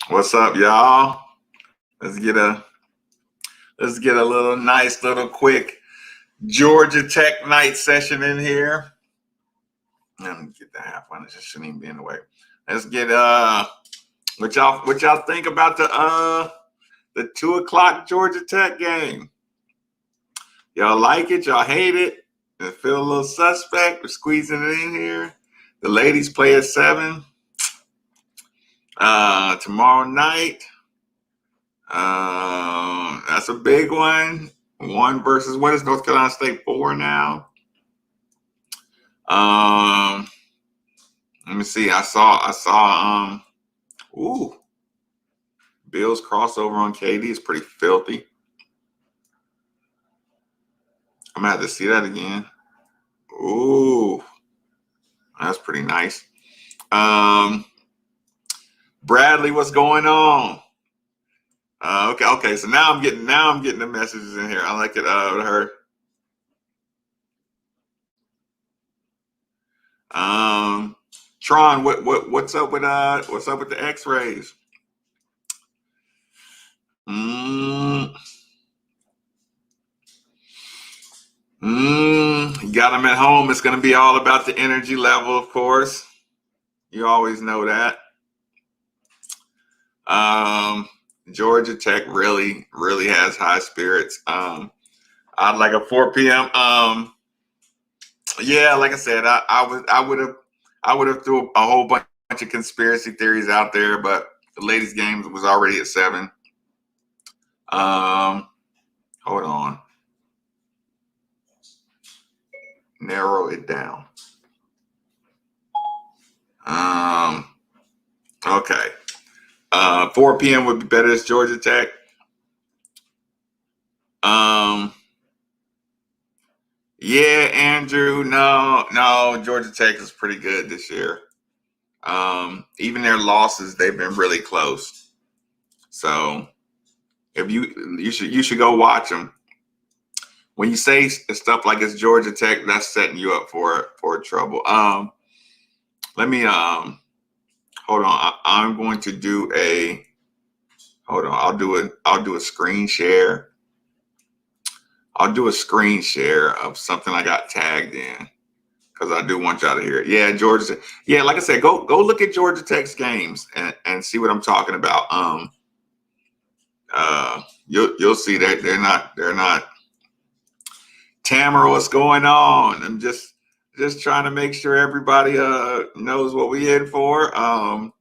What's up, y'all? Let's get a little nice little quick Georgia Tech night session in here. Let me get the half one. It just shouldn't even be in the way. Let's get what y'all think about the 2 o'clock Georgia Tech game? Y'all like it? Y'all hate it? Does it feel a little suspect? We're squeezing it in here. The ladies play at 7 tomorrow night. That's a big one. 1 versus what is North Carolina State 4 now? Let me see. I saw Bill's crossover on KD is pretty filthy. I'm gonna have to see that again. Ooh, that's pretty nice. Bradley, what's going on? Okay. So now I'm getting the messages in here. I like it. Her. Tron, what's up with the X-rays? You got them at home. It's gonna be all about the energy level, of course. You always know that. Georgia Tech really has high spirits. I'd like a 4 p.m. Yeah, like I said, I would have threw a whole bunch of conspiracy theories out there, but the ladies' game was already at 7. Hold on. Narrow it down. Okay. 4 p.m. would be better as Georgia Tech. Yeah, Andrew. No, Georgia Tech is pretty good this year. Even their losses, they've been really close. So if you should go watch them. When you say stuff like it's Georgia Tech, that's setting you up for trouble. Let me hold on. I'm going to do a hold on. I'll do a screen share. I'll do a screen share of something I got tagged in because I do want y'all to hear it. Yeah, Georgia. Yeah, like I said, go look at Georgia Tech's games and see what I'm talking about. You'll see that they're not. Tamara, what's going on? I'm just trying to make sure everybody knows what we in for. I'll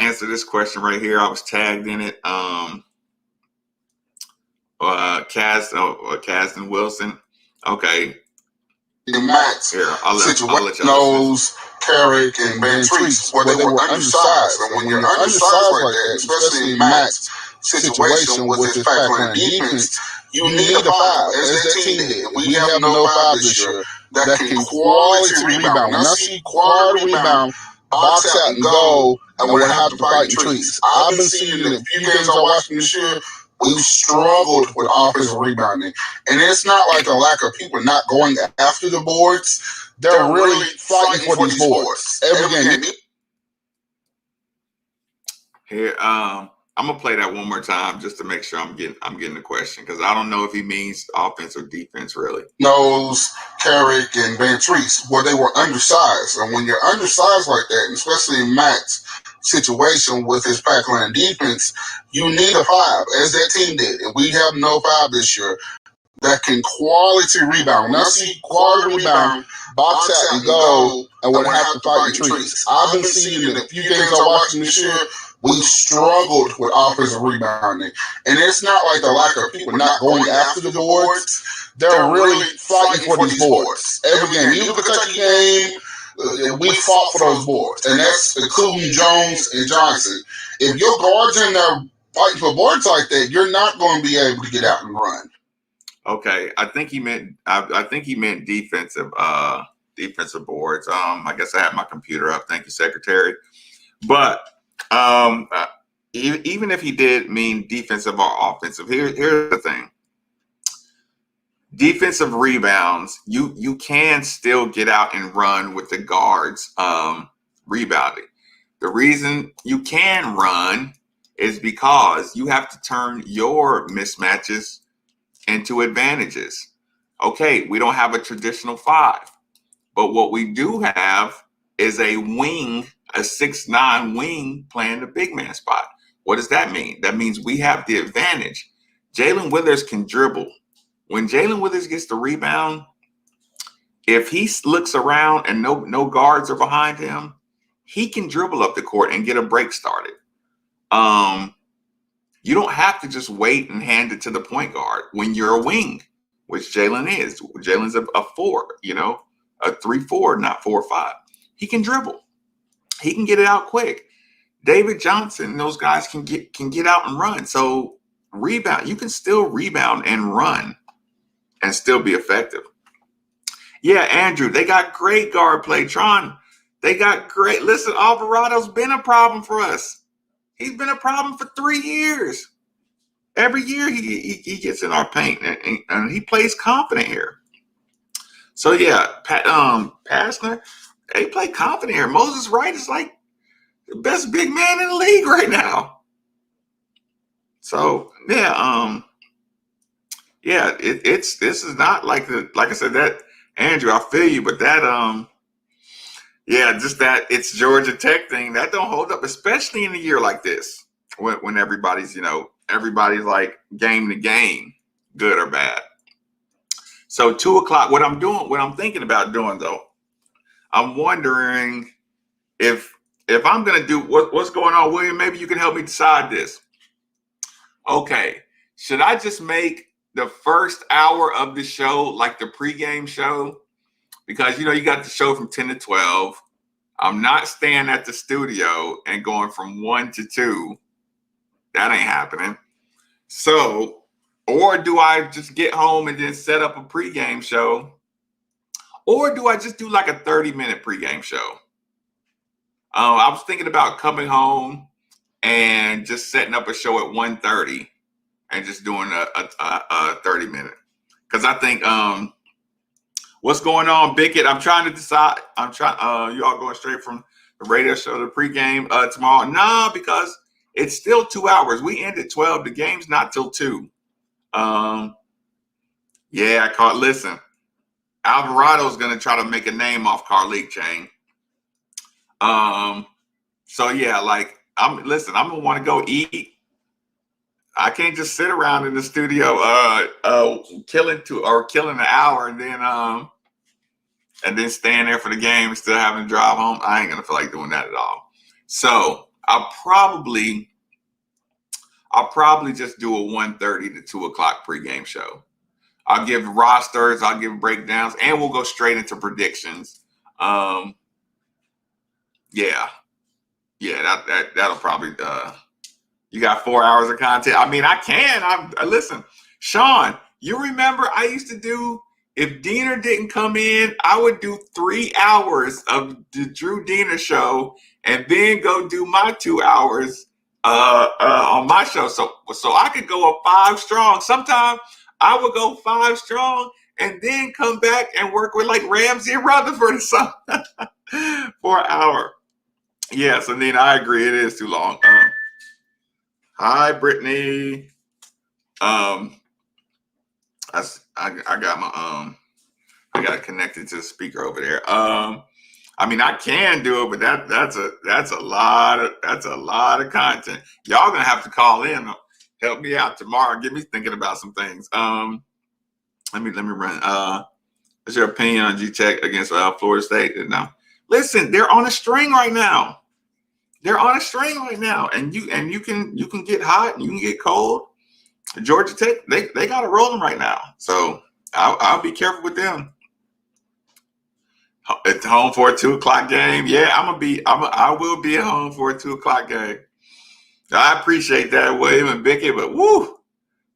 answer this question right here. I was tagged in it. Casden Wilson. Okay. Max here, I'll let y'all knows Carrick and Bantrice where they were undersized. And when you're undersized like that, especially in Max's situation with his backline defense, you need a 5, as that team did. We have no 5 this year that can quality rebound. When I see quality rebound, box out and go, and would have to fight in trees. I've been seeing in a few games I watched this year, we've struggled with offensive rebounding. And it's not like a lack of people not going after the boards. They're really fighting for these boards. Every game. Here, I'm gonna play that one more time just to make sure I'm getting the question because I don't know if he means offense or defense really. Knows Carrick and Bantrice where they were undersized, and when you're undersized like that, and especially in Max's situation with his backline defense, you need a 5, as that team did, and we have no 5 this year that can quality rebound. When I see quality rebound, box out and go, and would have to fight in trees. I've been seeing in a few games I watched this year, we've struggled with offensive rebounding. And it's not like the lack of people not going after the boards. They're really fighting for these boards. Every game, even the Kentucky game, we fought for those boards. And that's including Jones and Johnson. If your guards in there fighting for boards like that, you're not going to be able to get out and run. Okay, I think he meant defensive boards. I guess I have my computer up. Thank you, Secretary. But even if he did mean defensive or offensive, here's the thing. Defensive rebounds, you can still get out and run with the guards rebounding. The reason you can run is because you have to turn your mismatches into advantages. Okay, we don't have a traditional 5, but what we do have is a wing, a 6'9" wing playing the big man spot. What does that mean? That means we have the advantage. Jalen Withers can dribble. When Jalen Withers gets the rebound, if he looks around and no guards are behind him, he can dribble up the court and get a break started. You don't have to just wait and hand it to the point guard when you're a wing, which Jalen is. Jalen's a 4, a 3-4, not 4-5. He can dribble. He can get it out quick. David Johnson, those guys can get out and run. So rebound, you can still rebound and run and still be effective. Yeah, Andrew, they got great guard play. Tron, they got great. Listen, Alvarado's been a problem for us. He's been a problem for 3 years. Every year he gets in our paint and he plays confident here. So yeah, Pastner, they play confident here. Moses Wright is like the best big man in the league right now. So yeah, this is not like I said, that Andrew, I feel you, but that just that it's Georgia Tech thing that don't hold up, especially in a year like this when everybody's everybody's like game to game, good or bad. So 2 o'clock, what I'm thinking about doing though, I'm wondering if I'm going to do what's going on, William, maybe you can help me decide this. Okay. Should I just make the first hour of the show like the pregame show? Because, you got the show from 10 to 12. I'm not staying at the studio and going from 1 to 2. That ain't happening. So, or do I just get home and then set up a pregame show? Or do I just do like a 30-minute pregame show? I was thinking about coming home and just setting up a show at 1:30 and just doing a 30-minute. Because I think what's going on, Bickett? I'm trying to decide. You all going straight from the radio show to the pregame tomorrow? No, because it's still 2 hours. We end at 12. The game's not till 2. Listen, Alvarado's going to try to make a name off Carleek Chain. So yeah, I'm gonna want to go eat. I can't just sit around in the studio killing an hour and then staying there for the game and still having to drive home. I ain't gonna feel like doing that at all. So I'll probably just do a 1:30 to 2 o'clock pregame show. I'll give rosters, I'll give breakdowns, and we'll go straight into predictions. That'll probably you got 4 hours of content. I mean, listen, Sean, you remember I used to do, if Diener didn't come in, I would do 3 hours of the Drew Diener show and then go do my 2 hours on my show. So I could go a 5 strong. Sometimes I would go 5 strong and then come back and work with like Ramsey and Rutherford or something for an hour. Yeah, so Nina, I agree. It is too long. Hi, Brittany. I got my I got it connected to the speaker over there. I mean, I can do it, but that's a lot of content. Y'all gonna have to call in, help me out tomorrow, get me thinking about some things. Let me run. What's your opinion on G-Tech against Florida State? No, listen, they're on a string right now. And you can get hot and you can get cold. Georgia Tech, they got it rolling right now. So I'll be careful with them. At home for a 2 o'clock game. Yeah, I will be at home for a 2 o'clock game. I appreciate that, William and Bickett, but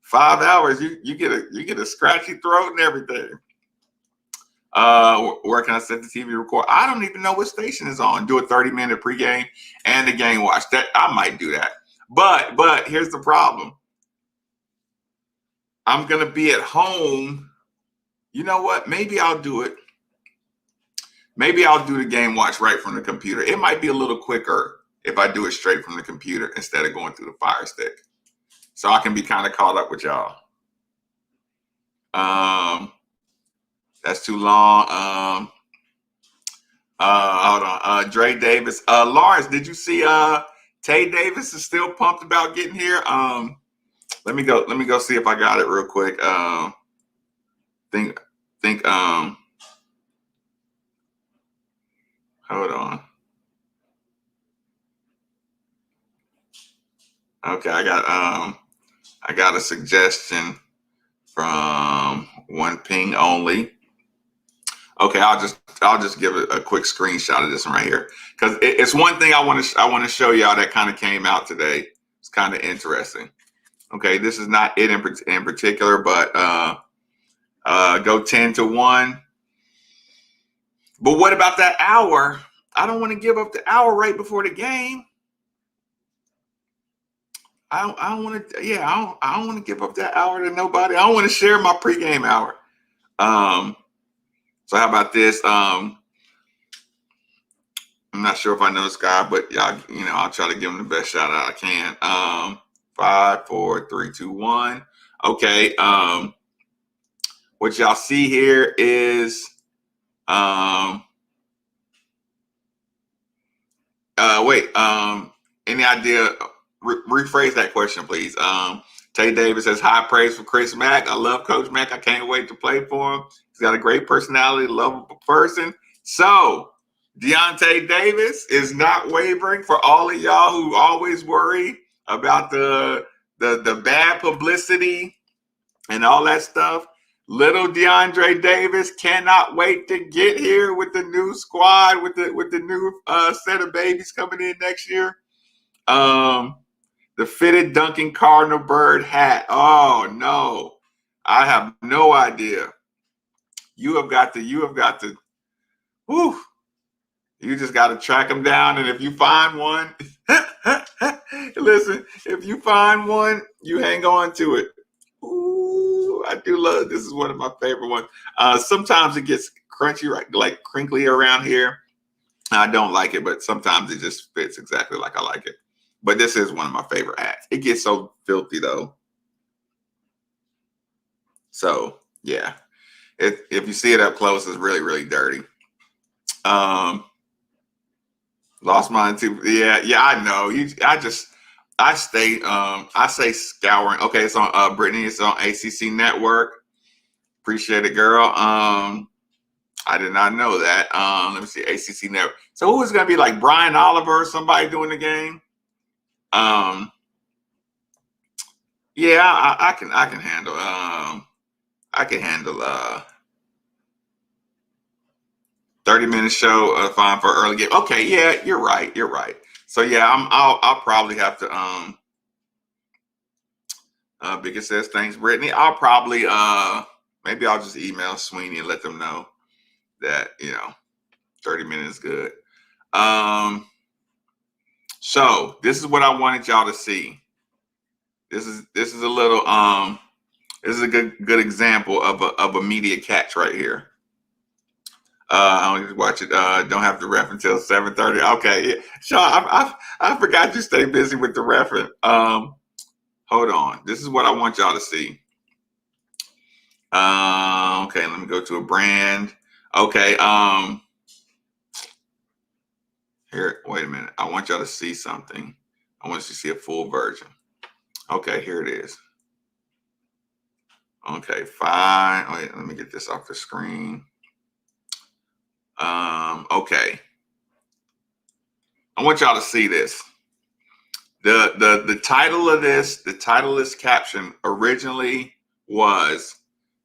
5 hours, you get a scratchy throat and everything. Where can I set the TV record? I don't even know what station is on. Do a 30-minute pregame and a game watch. That I might do that. But here's the problem. I'm gonna be at home. You know what? Maybe I'll do it. Maybe I'll do the game watch right from the computer. It might be a little quicker if I do it straight from the computer instead of going through the Fire Stick. So I can be kind of caught up with y'all. That's too long. Hold on. Dre Davis. Lawrence, did you see Tay Davis is still pumped about getting here? Let me go see if I got it real quick. Think hold on. Okay, I got a suggestion from One Ping Only. Okay, I'll just give it a quick screenshot of this one right here, because it's one thing I want to show y'all that kind of came out today. It's kind of interesting. Okay, this is not it in particular, but go 10-1. But what about that hour? I don't want to give up the hour right before the game. I don't want to. Yeah, I don't want to give up that hour to nobody. I don't want to share my pregame hour. So how about this? I'm not sure if I know this guy, but y'all, I'll try to give him the best shout out I can. 5, 4, 3, 2, 1. Okay. What y'all see here is wait. Any idea? Rephrase that question, please. Tay Davis says, high praise for Chris Mack. I love Coach Mack. I can't wait to play for him. He's got a great personality, lovable person. So Deontay Davis is not wavering. For all of y'all who always worry about the bad publicity and all that stuff, little DeAndre Davis cannot wait to get here with the new squad, with the new set of babies coming in next year. The fitted Duncan Cardinal bird hat. Oh no, I have no idea. You have got to. Whew, you just got to track them down, and if you find one, listen. If you find one, you hang on to it. Ooh, I do love. This is one of my favorite ones. Sometimes it gets crunchy, right, like crinkly around here. I don't like it, but sometimes it just fits exactly like I like it. But this is one of my favorite hats. It gets so filthy though. So yeah, if you see it up close, it's really, really dirty. Lost mine too. Yeah, I know. I say scouring. Okay, it's on Brittany. It's on ACC Network. Appreciate it, girl. I did not know that. Let me see, ACC Network. So who is going to be like Brian Oliver or somebody doing the game? Yeah, I can handle. I can handle 30-minute show. Fine for early game. Okay, yeah, you're right. So yeah, I'll probably have to. Biggest says thanks, Brittany. I'll probably maybe I'll just email Sweeney and let them know that 30 minutes is good. So this is what I wanted y'all to see. This is a little this is a good example of a media catch right here. I don't watch it. Don't have to ref until 7:30. Okay, yeah. Sean, I forgot you stay busy with the reference. Hold on. This is what I want y'all to see. Okay, let me go to a brand. Okay, here. Wait a minute. I want y'all to see something. I want you to see a full version. Okay, here it is. Okay, fine. Wait, let me get this off the screen. Okay. I want y'all to see this. The title of this caption originally was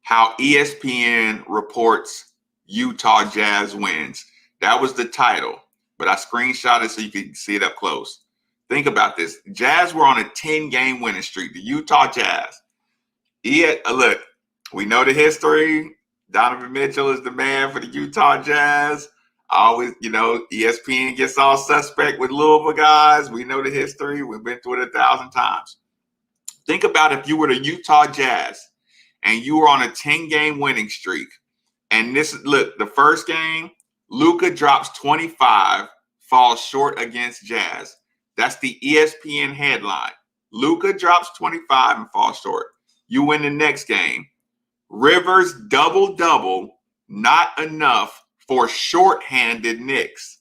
how ESPN reports Utah Jazz wins. That was the title, but I screenshot it so you can see it up close. Think about this. Jazz were on a 10-game winning streak. The Utah Jazz. Look, we know the history. Donovan Mitchell is the man for the Utah Jazz. Always, ESPN gets all suspect with Louisville guys. We know the history. We've been through it 1,000 times. Think about if you were the Utah Jazz and you were on a 10-game winning streak. And the first game, Luka drops 25, falls short against Jazz. That's the ESPN headline. Luka drops 25 and falls short. You win the next game. Rivers double-double, not enough for shorthanded Knicks.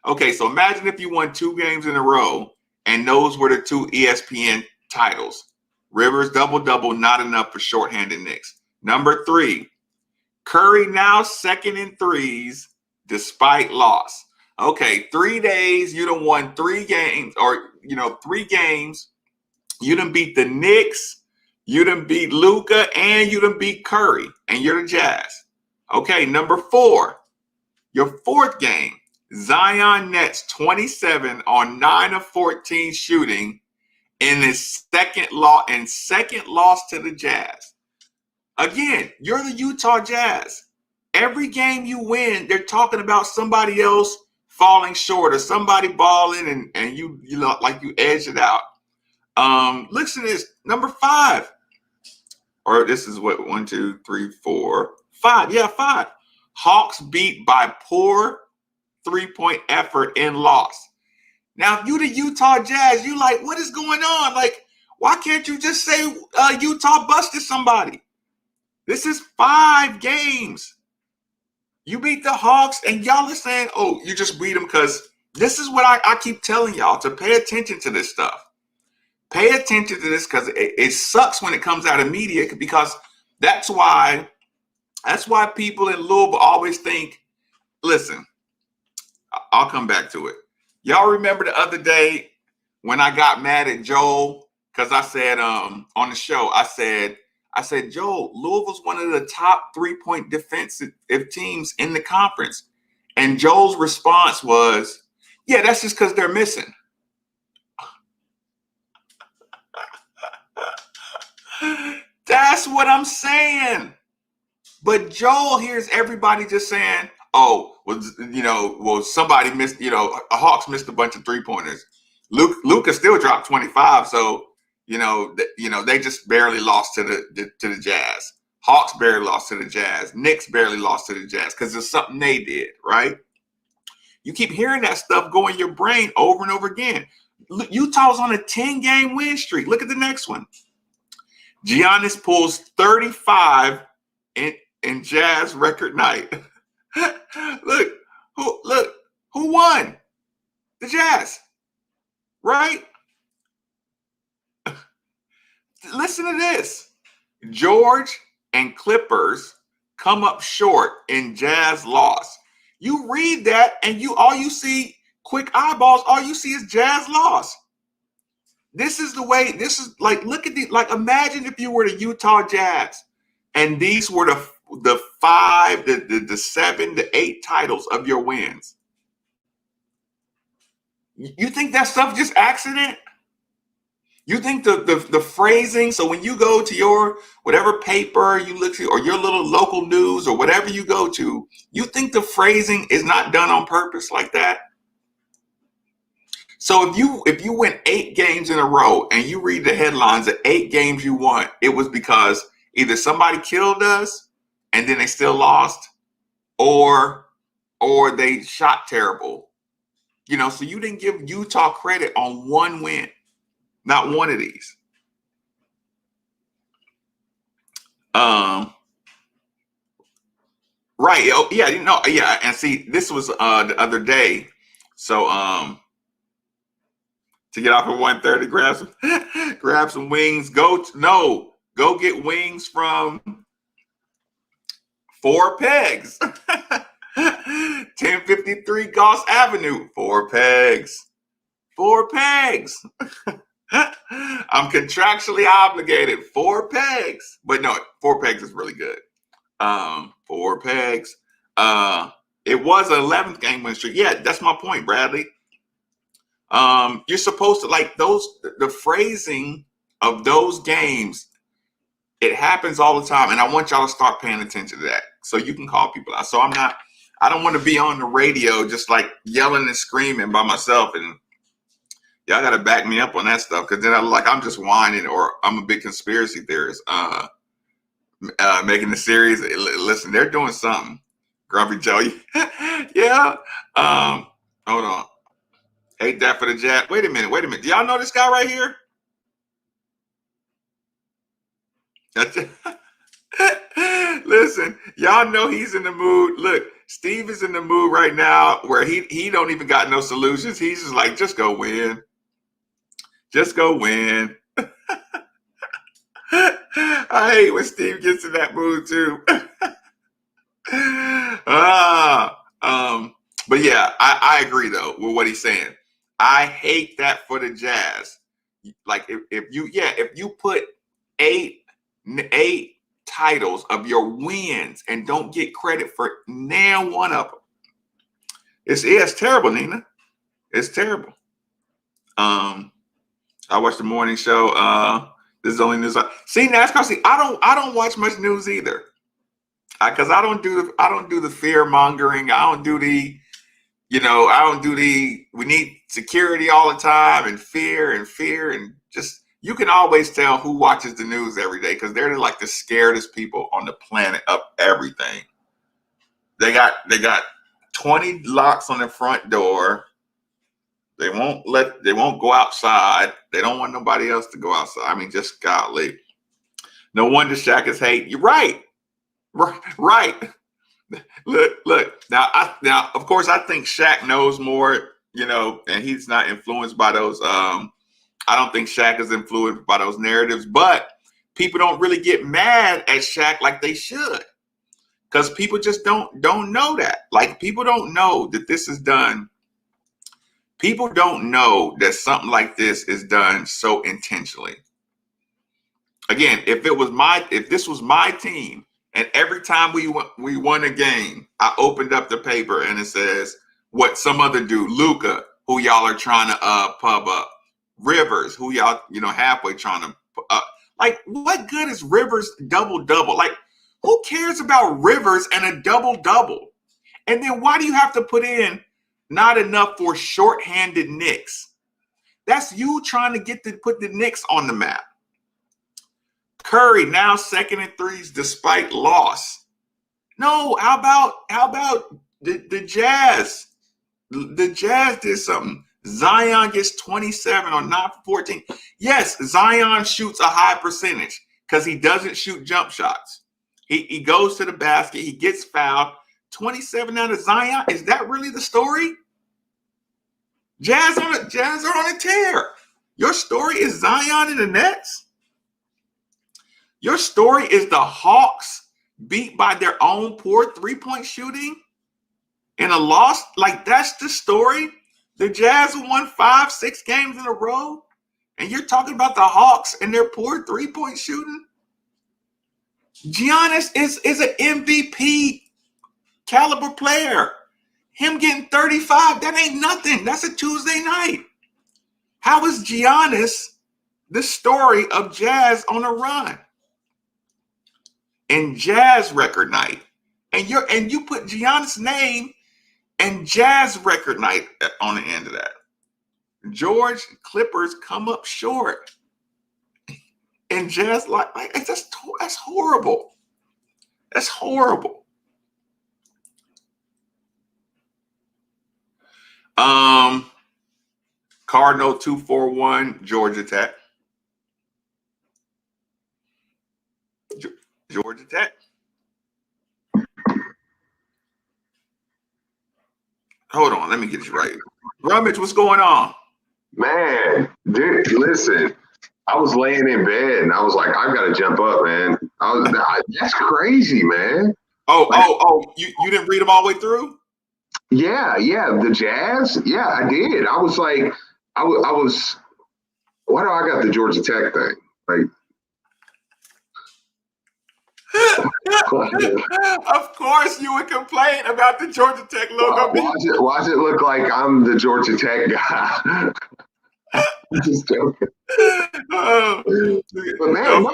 Okay, so imagine if you won 2 games in a row and those were the 2 ESPN titles. Rivers double-double, not enough for shorthanded Knicks. Number 3, Curry now second in threes despite loss. Okay, 3 days, you done won 3 games, or 3 games. You done beat the Knicks, you done beat Luka, and you done beat Curry, and you're the Jazz. Okay, number 4, your 4th game, Zion nets 27 on 9 of 14 shooting in his second loss to the Jazz. Again, you're the Utah Jazz. Every game you win, they're talking about somebody else falling short or somebody balling and you edged it out. Listen to this. Number 5. Or this is what, 1, 2, 3, 4, 5. Yeah, 5. Hawks beat by poor 3-point effort and loss. Now, if you the Utah Jazz, you like, what is going on? Like, why can't you just say Utah busted somebody? This is 5 games. You beat the Hawks, and y'all are saying, oh, you just beat them because this is what I keep telling y'all, to pay attention to this stuff. Pay attention to this because it sucks when it comes out of media, because that's why people in Louisville always think, listen, I'll come back to it. Y'all remember the other day when I got mad at Joel because I said on the show, I said, Joel, Louisville's one of the top 3-point defensive teams in the conference. And Joel's response was, yeah, that's just because they're missing. That's what I'm saying. But Joel hears everybody just saying, oh, well, somebody missed, Hawks missed a bunch of 3-pointers. Luka still dropped 25, so they just barely lost to the Jazz. Hawks barely lost to the Jazz. Knicks barely lost to the Jazz because it's something they did, right? You keep hearing that stuff go in your brain over and over again. Utah's on a 10-game win streak. Look at the next one. Giannis pulls 35 in Jazz record night. Look, who won? The Jazz, right? Listen to this. George and Clippers come up short in Jazz loss. You read that and all you see, quick eyeballs, all you see is Jazz loss. This is the way, this is like, look at imagine if you were the Utah Jazz and these were the 5, the 7, the 8 titles of your wins. You think that stuff just accident? You think the phrasing, so when you go to your whatever paper you look to, or your little local news or whatever you go to, you think the phrasing is not done on purpose like that? So if you win 8 games in a row and you read the headlines of 8 games you won, it was because either somebody killed us and then they still lost, or they shot terrible. So you didn't give Utah credit on one win. Not one of these. Right. Oh, yeah. Yeah. And see, this was the other day. So to get off at 1:30, grab some wings. Go get wings from Four Pegs. 1053 Goss Avenue. Four Pegs. I'm contractually obligated. 4 Pegs. But no, 4 Pegs is really good. 4 Pegs. It was an 11th game win streak. Yeah, that's my point, Bradley. You're supposed to, like, the phrasing of those games, it happens all the time. And I want y'all to start paying attention to that so you can call people out. So I don't want to be on the radio just like yelling and screaming by myself, and y'all got to back me up on that stuff, because then I'm just whining, or I'm a big conspiracy theorist making the series. Listen, they're doing something. Grumpy Joe. Yeah. Hold on. Hate that for the Jazz. Wait a minute. Do y'all know this guy right here? Listen, y'all know he's in the mood. Look, Steve is in the mood right now where he don't even got no solutions. He's just like, just go win. Just go win. I hate when Steve gets in that mood too. But yeah, I agree though with what he's saying. I hate that for the Jazz. Like if you put eight titles of your wins and don't get credit for now one of them, it's terrible, Nina. It's terrible. I watched the morning show. This is only news. See, NASCAR. See, I don't watch much news either, because I don't do the fear mongering. I don't do the we need security all the time and fear and just, you can always tell who watches the news every day because they're like the scaredest people on the planet of everything. They got 20 locks on their front door. They won't go outside. They don't want nobody else to go outside. I mean, just golly. No wonder Shaq is hate. You're right. Right. Look. Now, of course, I think Shaq knows more, and he's not influenced by those. I don't think Shaq is influenced by those narratives, but people don't really get mad at Shaq like they should, because people just don't know that. Like, people don't know that this is done. People don't know that something like this is done so intentionally. Again, if this was my team, and every time we won a game, I opened up the paper and it says what some other dude, Luka, who y'all are trying to pub up, Rivers, who y'all halfway trying to like, what good is Rivers double? Like, who cares about Rivers and a double? And then why do you have to put in not enough for shorthanded Knicks? That's you trying to put the Knicks on the map. Curry now second in threes despite loss. No, how about the Jazz? The Jazz did something. Zion gets 27 on 9 for 14. Yes, Zion shoots a high percentage because he doesn't shoot jump shots. He goes to the basket. He gets fouled. 27 out of Zion. Is that really the story? Jazz are on a tear. Your story is Zion and the Nets? Your story is the Hawks beat by their own poor three-point shooting in a loss? Like, that's the story? The Jazz won 5-6 games in a row, and you're talking about the Hawks and their poor three-point shooting? Giannis is an MVP caliber player. Him getting 35, that ain't nothing. That's a Tuesday night. How is Giannis the story of Jazz on a run? And Jazz record night, and you put Giannis' name and Jazz record night on the end of that. George Clippers come up short, and Jazz like it's just, that's horrible. That's horrible. Cardinal 241 Georgia Tech. Georgia Tech. Hold on, let me get you right. Rummage, what's going on? Man, dude, listen, I was laying in bed and I was like, I've got to jump up, man. That's crazy, man. You didn't read them all the way through? Yeah, the Jazz. Yeah, I did. I was like, I was. Why do I got the Georgia Tech thing? Like, of course you would complain about the Georgia Tech logo. Why does it look like I'm the Georgia Tech guy? I'm just joking. But man, no,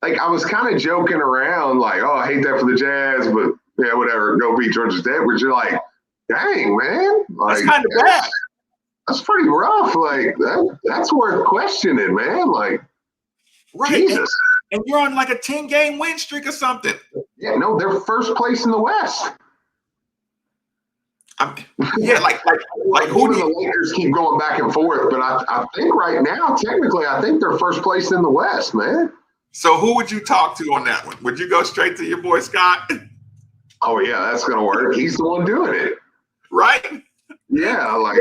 I was kind of joking around, like, oh, I hate that for the Jazz, but yeah, whatever, go beat Georgia Tech. But you're like, dang, man, like, that's kind of bad. That's pretty rough. Like, that's worth questioning, man. Like, right. Jesus. And you're on like a 10-game win streak or something. Yeah, no, they're first place in the West. Yeah, like who do the Lakers keep going back and forth, but I think right now, technically, I think they're first place in the West, man. So who would you talk to on that one? Would you go straight to your boy Scott? Oh yeah, that's gonna work. He's the one doing it, right? Yeah, like.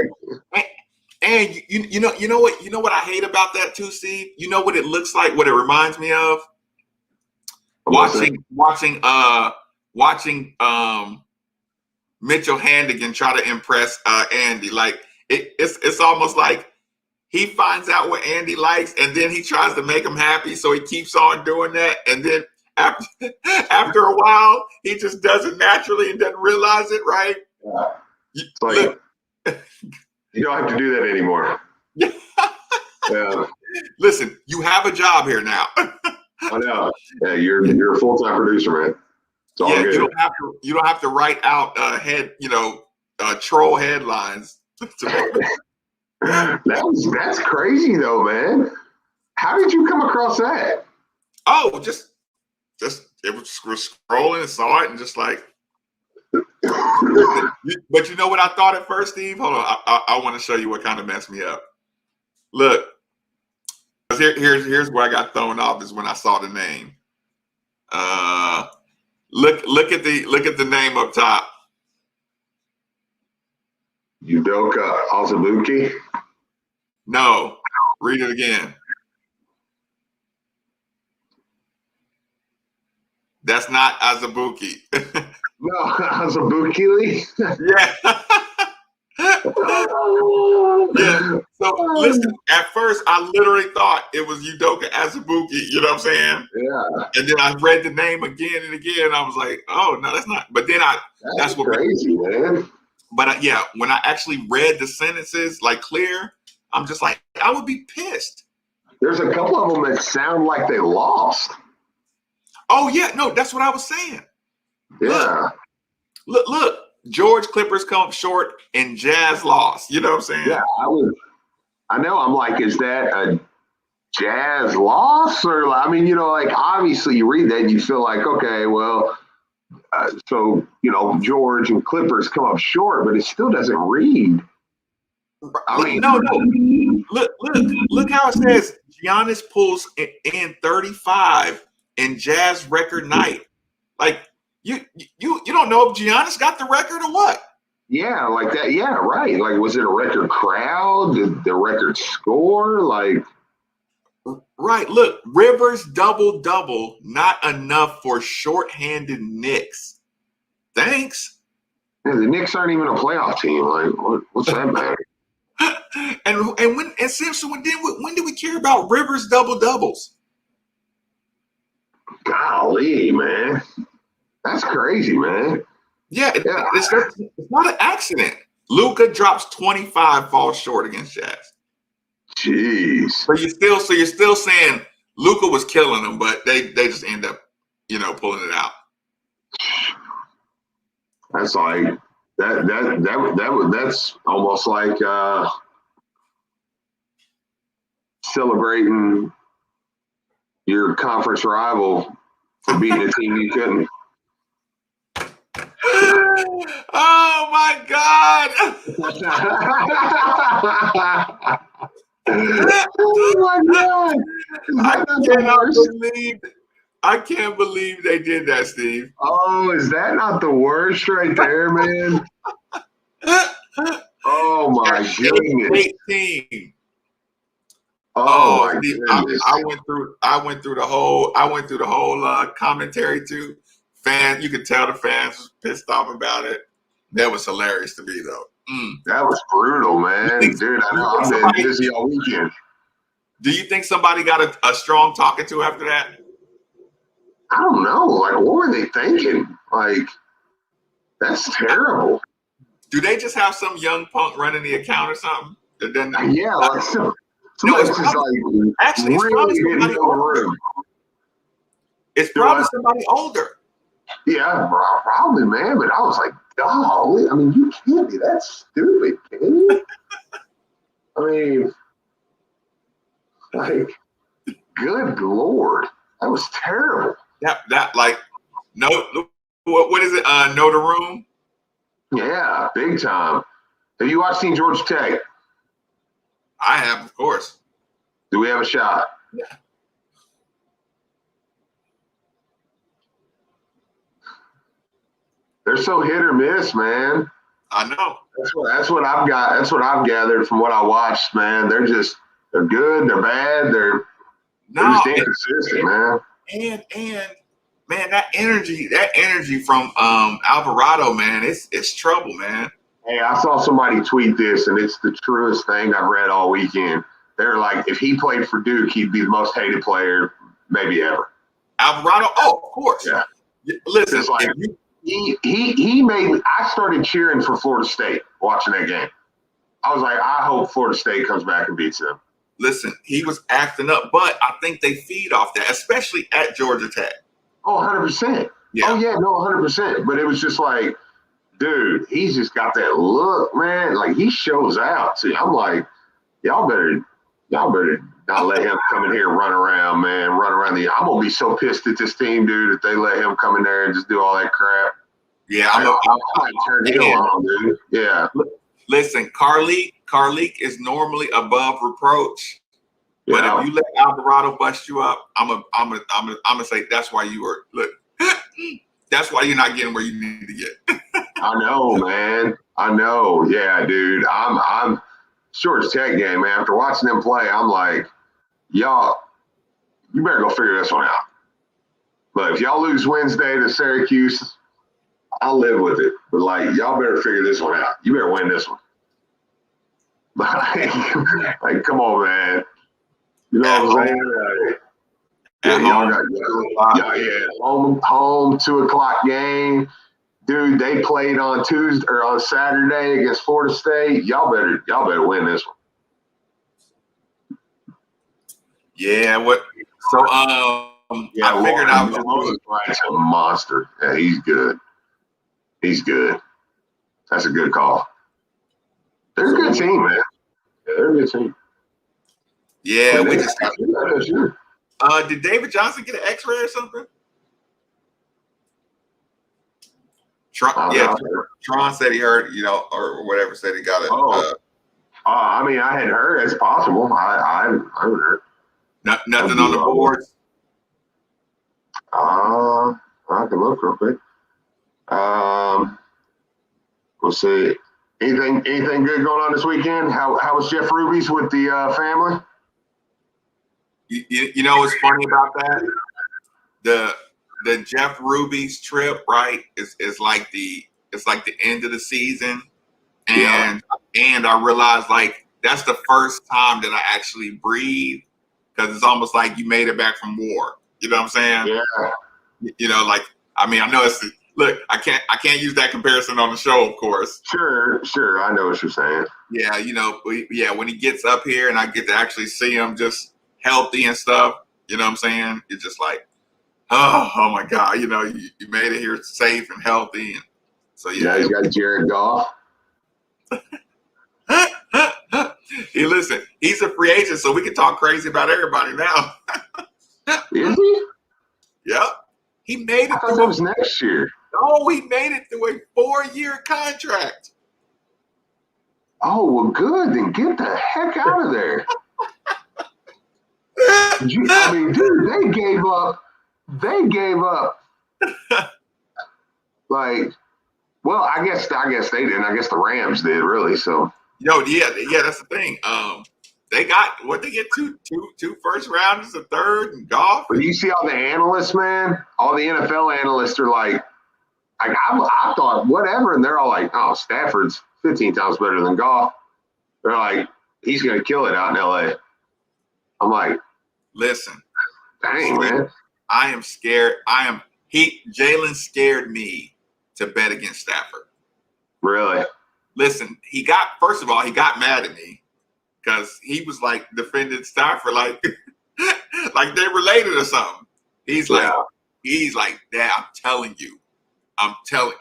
And you know what I hate about that too, Steve? You know what it looks like? What it reminds me of? Watching Mitchell Handigan try to impress Andy. Like it's almost like he finds out what Andy likes, and then he tries to make him happy, so he keeps on doing that, and then after a while, he just does it naturally and doesn't realize it, right? Yeah. Like, you don't have to do that anymore. Yeah. Listen, you have a job here now. I know. Yeah, you're a full-time producer, man. It's all good. You don't have to write out troll headlines. That's crazy though, man. How did you come across that? Oh, just it was scrolling and saw it and just like. But you know what I thought at first, Steve? Hold on, I want to show you what kind of messed me up. Look, here's where I got thrown off is when I saw the name. Look at the name up top. Udoka Azubuike? No, read it again. That's not Azubuike. No, Azubuike? Yeah. Yeah. So listen, at first I literally thought it was Udoka Azubuike, you know what I'm saying? Yeah. And then I read the name again and again, and I was like, oh no, that's not. But then that's what crazy, man. But yeah, when I actually read the sentences like clear, I'm just like, I would be pissed. There's a couple of them that sound like they lost. Oh yeah, no, that's what I was saying. Yeah. Look. George Clippers come up short and Jazz lost. You know what I'm saying? Yeah, I know. I'm like, is that a Jazz loss? Or, I mean, like, obviously you read that and you feel like, okay, well, so, George and Clippers come up short, but it still doesn't read. I mean, no. Look how it says Giannis pulls in 35 in Jazz record night. Like, you don't know if Giannis got the record or what? Yeah, like that. Yeah, right. Like, was it a record crowd? Did the record score? Like, right. Look, Rivers double, not enough for shorthanded Knicks. Thanks. Yeah, the Knicks aren't even a playoff team. Like, what's that matter? and Simpson, when did we care about Rivers doubles? Golly, man. That's crazy, man. Yeah, it's not an accident. Luka drops 25, falls short against Jazz. Jeez. So you're still saying Luka was killing them, but they just end up, pulling it out. That's like that's almost like celebrating your conference rival for beating a team you couldn't. Oh my God! Oh my God! I can't believe they did that, Steve. Oh, is that not the worst right there, man? Oh my goodness! 18. Oh my goodness! I went through the whole commentary too. Fans, you could tell the fans was pissed off about it. That was hilarious to me, though. That was brutal, man. Dude, I know. I've been busy all weekend. Do you think somebody got a strong talking to after that? I don't know. Like, what were they thinking? Like, that's terrible. Do they just have some young punk running the account or something? Yeah, like somebody's just like actually, it's probably somebody older. Yeah, probably, man. But I was like, golly, I mean, you can't be that stupid, can you? I mean, like, good Lord, that was terrible. That like, no, what is it? Know the room? Yeah, big time. Have you seen Georgia Tech? I have, of course. Do we have a shot? Yeah. They're so hit or miss, man. I know. That's what I've got. That's what I've gathered from what I watched, man. They're good, they're bad, they're just inconsistent, man. And man, that energy from Alvarado, man, it's trouble, man. Hey, I saw somebody tweet this, and it's the truest thing I've read all weekend. They're like, if he played for Duke, he'd be the most hated player maybe ever. Alvarado, oh, of course. Yeah. Listen, like, he made. I started cheering for Florida State watching that game. I was like, I hope Florida State comes back and beats them. Listen, he was acting up, but I think they feed off that, especially at Georgia Tech. Oh, 100%. Yeah. Oh, yeah, no, 100%. But it was just like, dude, he's just got that look, man. Like, he shows out. See, I'm like, y'all better not let him come in here and run around, man. I'm going to be so pissed at this team, dude, if they let him come in there and just do all that crap. Yeah, I might turn him on, dude. Yeah. Listen, Carleek is normally above reproach. But if you let Alvarado bust you up, I'm gonna say that's why you were that's why you're not getting where you need to get. I know, man. I know. Yeah, dude. I'm Georgia Tech game, man. After watching them play, I'm like, y'all, you better go figure this one out. But if y'all lose Wednesday to Syracuse, I'll live with it. But like, y'all better figure this one out. You better win this one. Like, come on, man. You know what I'm saying? Home 2:00 game. Dude, they played on Tuesday or on Saturday against Florida State. Y'all better win this one. Yeah, what so I figured out Wright's a monster. Yeah, he's good. He's good. That's a good call. They're a good team, man. Yeah, they're a good team. Yeah, we just did David Johnson get an X-ray or something? Tron said he heard, or whatever, said he got it. I mean, I had heard it's possible. I haven't heard. Nothing on the boards. I can look real quick. We'll see. Anything good going on this weekend? How was Jeff Ruby's with the family? You know what's funny about that? The Jeff Ruby's trip, right, is like the end of the season, and I realized like that's the first time that I actually breathe, because it's almost like you made it back from war. You know what I'm saying? Yeah. Like, I mean, I know look, I can't use that comparison on the show, of course. Sure, I know what you're saying. Yeah, when he gets up here and I get to actually see him just healthy and stuff, you know what I'm saying? It's just like, oh my God, you made it here safe and healthy. And so, yeah. You got Jared Goff. Hey, listen, he's a free agent, so we can talk crazy about everybody now. Is he? Yep. He made it. I thought that was next year. No, he made it through a 4-year contract. Oh, well, good. Then get the heck out of there. I mean, dude, they gave up. Like, well, I guess they didn't. I guess the Rams did, really. So. Yeah, that's the thing. They got they get two first rounders, a third, and Goff. But you see all the analysts, man. All the NFL analysts are like I thought whatever, and they're all like, oh, Stafford's 15 times better than Goff. They're like, he's gonna kill it out in LA. I'm like, listen, dang, man. I am scared. Jalen scared me to bet against Stafford. Really? Listen, first of all, he got mad at me because he was like defending Stafford like like they related or something. He's like, Dad, I'm telling you.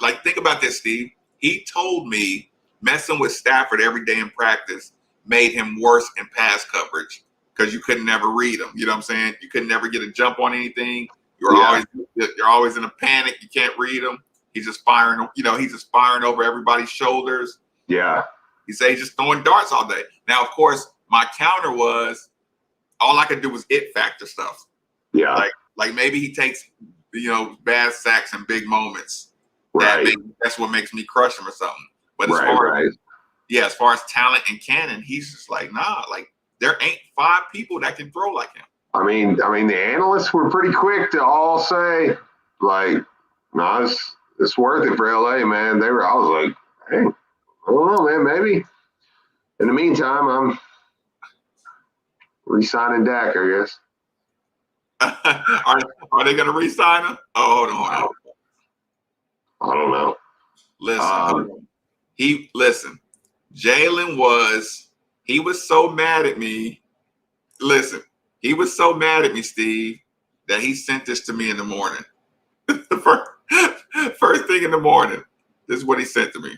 Like, think about this, Steve. He told me messing with Stafford every day in practice made him worse in pass coverage because you couldn't never read him. You know what I'm saying? You couldn't never get a jump on anything. You're always in a panic. You can't read him. He's just firing, he's just firing over everybody's shoulders. Yeah. He said he's just throwing darts all day. Now, of course, my counter was all I could do was it factor stuff. Yeah. Like maybe he takes, bad sacks and big moments. Right. That's what makes me crush him or something. But as far as talent and cannon, he's just like, nah, like there ain't 5 people that can throw like him. I mean, the analysts were pretty quick to all say, like, no, it's worth it for LA, man. I was like, hey, I don't know, man, maybe. In the meantime, I'm re-signing Dak, I guess. Are they gonna re-sign him? Oh, hold on. I don't know. Listen, Jalen he was so mad at me. Listen, he was so mad at me, Steve, that he sent this to me in the morning. First thing in the morning, this is what he sent to me.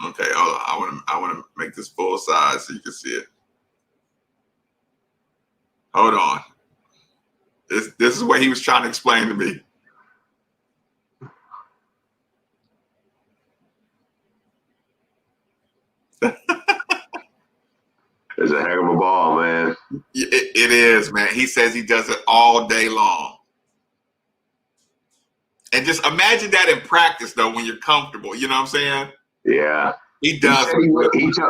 Okay, hold on. I want to make this full size so you can see it. Hold on. This is what he was trying to explain to me. It's a heck of a ball, man. It is, man. He says he does it all day long. And just imagine that in practice, though, when you're comfortable. You know what I'm saying? Yeah. He does.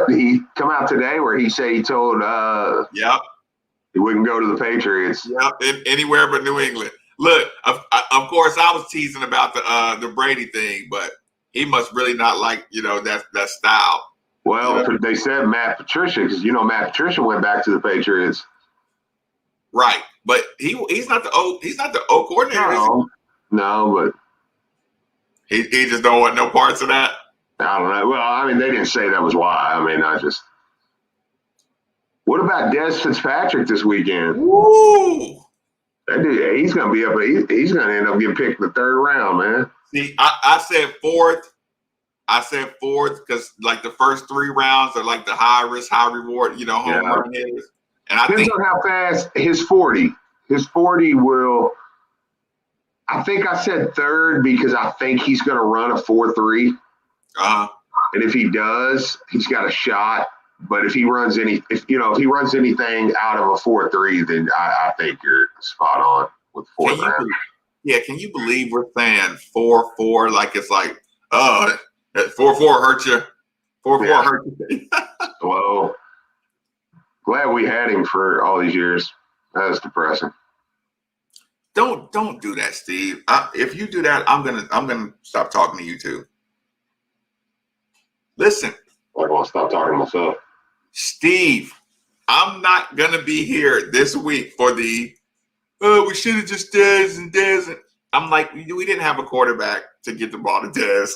He come out today where he said he told yep. He wouldn't go to the Patriots. Yep, anywhere but New England. Look, of course, I was teasing about the Brady thing, but he must really not like that style. Well, they said Matt Patricia, because Matt Patricia went back to the Patriots. Right, but he's not the O coordinator. No, but he just don't want no parts of that. I don't know. Well, I mean, they didn't say that was why. I mean, What about Des Fitzpatrick this weekend? Ooh. That dude, he's gonna be up. He's gonna end up getting picked in the 3rd round, man. See, I said 4th. I said 4th because like the first 3 rounds are like the high risk, high reward, home run hitters. And I depends think on how fast his 40 will. I think I said 3rd because I think he's going to run a 4.3. And if he does, he's got a shot. But if he runs anything out of a 4.3, then I think you're spot on with 4th round. Yeah, can you believe we're saying 4.4 like it's like 4.4 hurt you? 4.4 hurt you. Well, glad we had him for all these years. That was depressing. Don't do that, Steve. If you do that, I'm gonna stop talking to you too. Listen, I want to stop talking to myself. Steve, I'm not gonna be here this week for we should have just Dez and Dez. I'm like, we didn't have a quarterback to get the ball to Dez.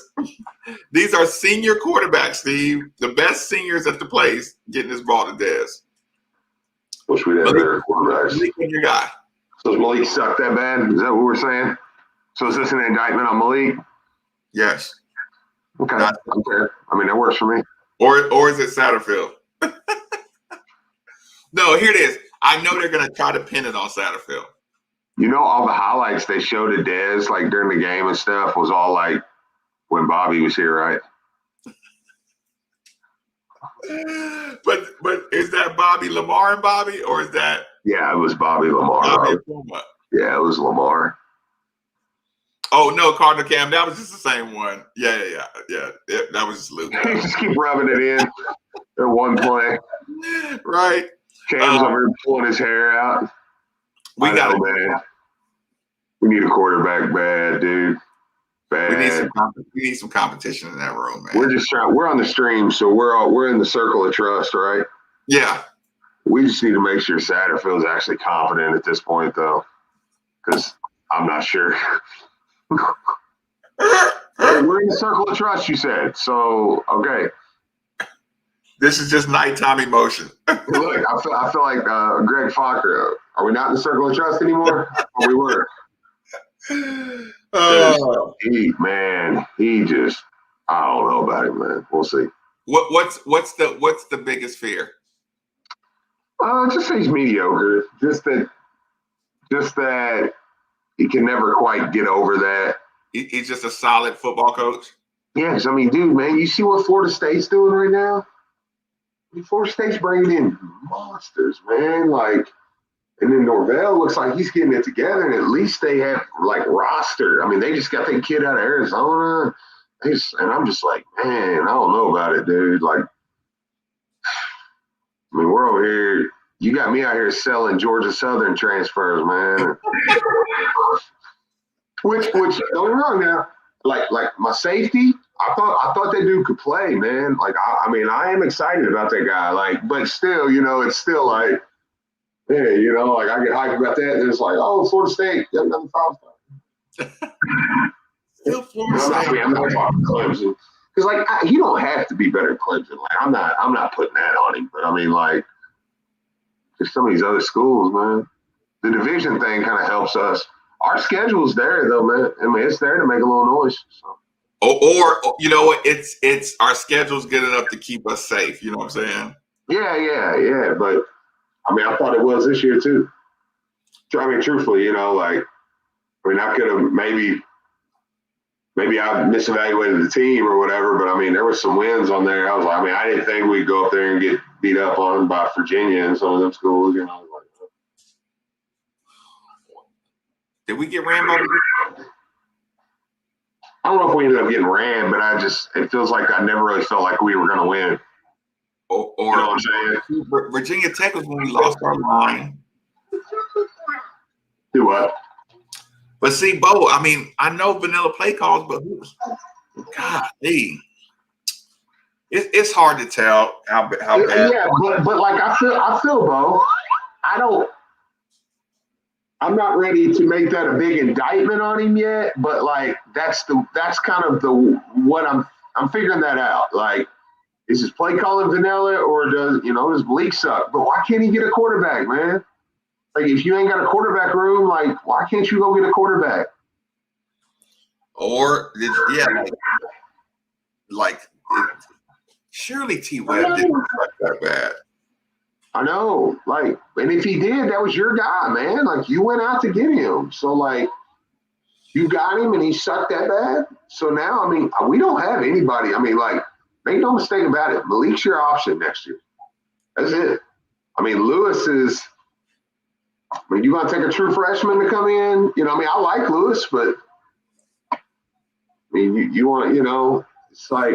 These are senior quarterbacks, Steve. The best seniors at the place getting this ball to Dez. Wish we had better quarterbacks. Malik, your guy. So does Malik suck that bad? Is that what we're saying? So is this an indictment on Malik? Yes. Okay. Okay. I mean, that works for me. Or is it Satterfield? No, here it is. I know they're gonna try to pin it on Satterfield. All the highlights they showed of Dez, like during the game and stuff, was all like when Bobby was here, right? But is that Bobby Lamar and Bobby, or is that? Yeah, it was Bobby Lamar. Yeah, it was Lamar. Oh no, Cardinal Cam, that was just the same one. Yeah. That was just Luke. You just keep rubbing it in at one play. Right. Cam's over here pulling his hair out. We need a quarterback bad, dude. Bad. We need some competition in that room, man. We're on the stream, so we're in the circle of trust, right? Yeah. We just need to make sure Satterfield's actually confident at this point, though, because I'm not sure. We're in the circle of trust, you said. So, okay. This is just nighttime emotion. Look, I feel like Greg Fokker. Are we not in the circle of trust anymore? We were. He just, I don't know about it, man. We'll see. What's the biggest fear? Just say he's mediocre. Just that Just that he can never quite get over that. He's just a solid football coach. Yeah, because I mean, dude, man, you see what Florida State's doing right now? I mean, Florida State's bringing in monsters, man. Like, and then Norvell looks like he's getting it together, and at least they have like roster. I mean, they just got that kid out of Arizona, and I'm just like, man, I don't know about it, dude. Like, I mean, we're over here. You got me out here selling Georgia Southern transfers, man. which don't get me wrong now. Like my safety, I thought that dude could play, man. Like, I mean, I am excited about that guy. Like, but still, it's still like, hey, like I get hyped about that, and it's like, oh, Florida State, got another 5-star. Still Florida State. I'm not talking Clemson because like he don't have to be better than Clemson. Like, I'm not putting that on him. But I mean, like, just some of these other schools, man. The division thing kind of helps us. Our schedule's there though, man. I mean, it's there to make a little noise. So. Or you know what? It's our schedule's good enough to keep us safe. You know what I'm saying? Yeah. But I mean, I thought it was this year too. I mean, truthfully, like, I mean, I could have maybe I misevaluated the team or whatever, but I mean, there were some wins on there. I was like, I mean, I didn't think we'd go up there and get beat up on by Virginia and some of them schools. Did we get Rambo? I don't know if we ended up getting ran, but it feels like I never really felt like we were going to win. Or you know what I'm saying? Virginia Tech was when we lost our line. Do what? But see, Bo, I mean, I know vanilla play calls, but golly, it's hard to tell how bad. Yeah, but like I feel, Bo, I'm not ready to make that a big indictment on him yet, but like that's kind of what I'm figuring that out. Like, is his play calling vanilla, or does Malik suck? But why can't he get a quarterback, man? Like, if you ain't got a quarterback room, like, why can't you go get a quarterback? Or surely T Webb didn't suck that bad. I know, like, and if he did, that was your guy, man. Like, you went out to get him. So, like, you got him and he sucked that bad. So now, I mean, we don't have anybody. I mean, like, make no mistake about it. Malik's your option next year. That's it. I mean, Lewis is, I mean, you want to take a true freshman to come in? I mean, I like Lewis, but, I mean, you want, it's like,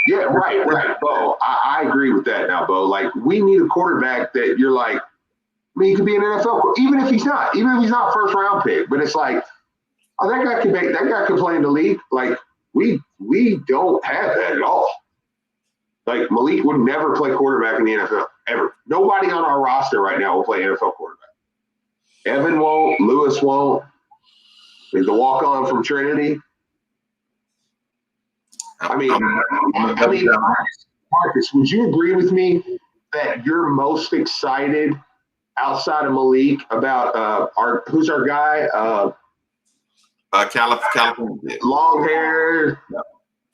yeah, right, Bo. I agree with that now, Bo. Like, we need a quarterback that you're like, I mean, he could be an NFL, even if he's not first round pick. But it's like, oh, that guy could play in the league. Like, we don't have that at all. Like, Malik would never play quarterback in the NFL ever. Nobody on our roster right now will play NFL quarterback. Evan won't. Lewis won't. He's the walk on from Trinity. I mean, Marcus, would you agree with me that you're most excited outside of Malik about who's our guy? California. Long hair,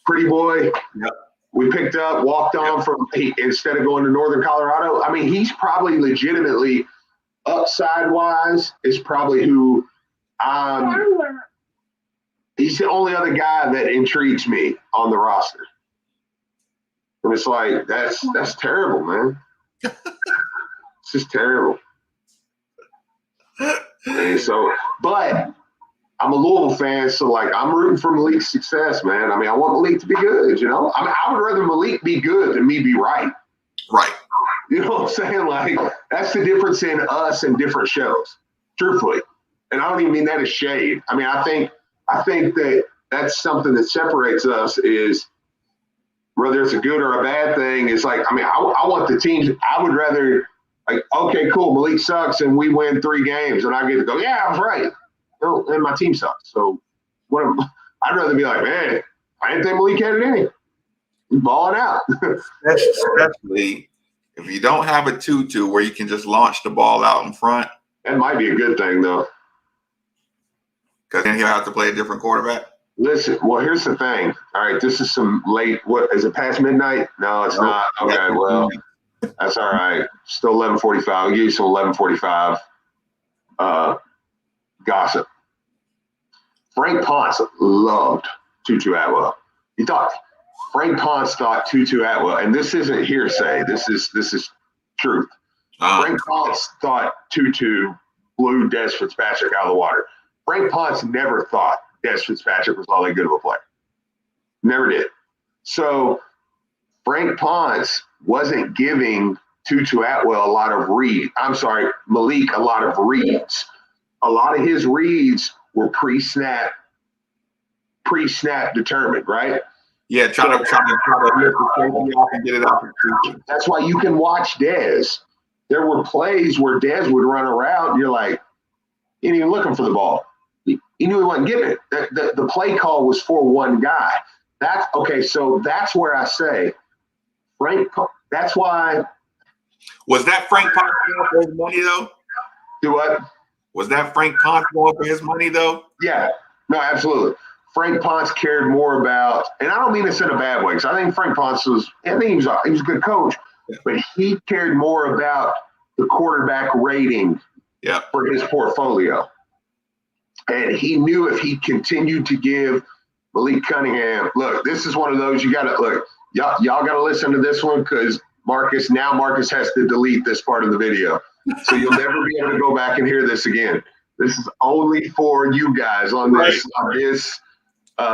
pretty boy. Yep. We picked up, walked on instead of going to Northern Colorado. I mean, he's probably legitimately upside wise is probably who he's the only other guy that intrigues me on the roster. And it's like, that's terrible, man. It's just terrible. And so, but I'm a Louisville fan, so like I'm rooting for Malik's success, man. I mean, I want Malik to be good, I mean, I would rather Malik be good than me be right. Right. You know what I'm saying? Like, that's the difference in us and different shows, truthfully. And I don't even mean that as shade. I mean, I think that that's something that separates us is whether it's a good or a bad thing. It's like, I mean, I want the teams. I would rather, like, okay, cool, Malik sucks and we win 3 games and I get to go, yeah, I was right. And my team sucks. So I'd rather be like, man, I didn't think Malik had it in him. He's balling out. Especially if you don't have a tutu where you can just launch the ball out in front. That might be a good thing, though. Because then he'll have to play a different quarterback. Listen, well, here's the thing. All right, this is some late. What is it? Past midnight? No, it's not. Okay, well, that's all right. Still 11:45. I'll give you some 11:45 gossip. Frank Ponce loved Tutu Atwell. Frank Ponce thought Tutu Atwell, and this isn't hearsay. This is truth. Frank Ponce thought Tutu blew Des Fitzpatrick out of the water. Frank Ponce never thought Des Fitzpatrick was all that good of a player. Never did. So Frank Ponce wasn't giving Tutu Atwell a lot of reads. I'm sorry, Malik a lot of reads. A lot of his reads were pre-snap determined, right? Yeah, try to lift the safety off and get it out. That's why you can watch Dez. There were plays where Dez would run around, and you're like, he ain't even looking for the ball. He knew he wasn't getting it. The play call was for one guy. That's okay. So that's where I say Frank. That's why. Was that Frank Ponce going for his money though? Do what? Was that Frank Ponce going for his money though? Yeah. No, absolutely. Frank Ponce cared more about, and I don't mean this in a bad way, because I think Frank Ponce was he was a good coach, but he cared more about the quarterback rating for his portfolio. And he knew if he continued to give Malik Cunningham, look, this is one of those you got to look, y'all got to listen to this one because Marcus has to delete this part of the video. So you'll never be able to go back and hear this again. This is only for you guys on this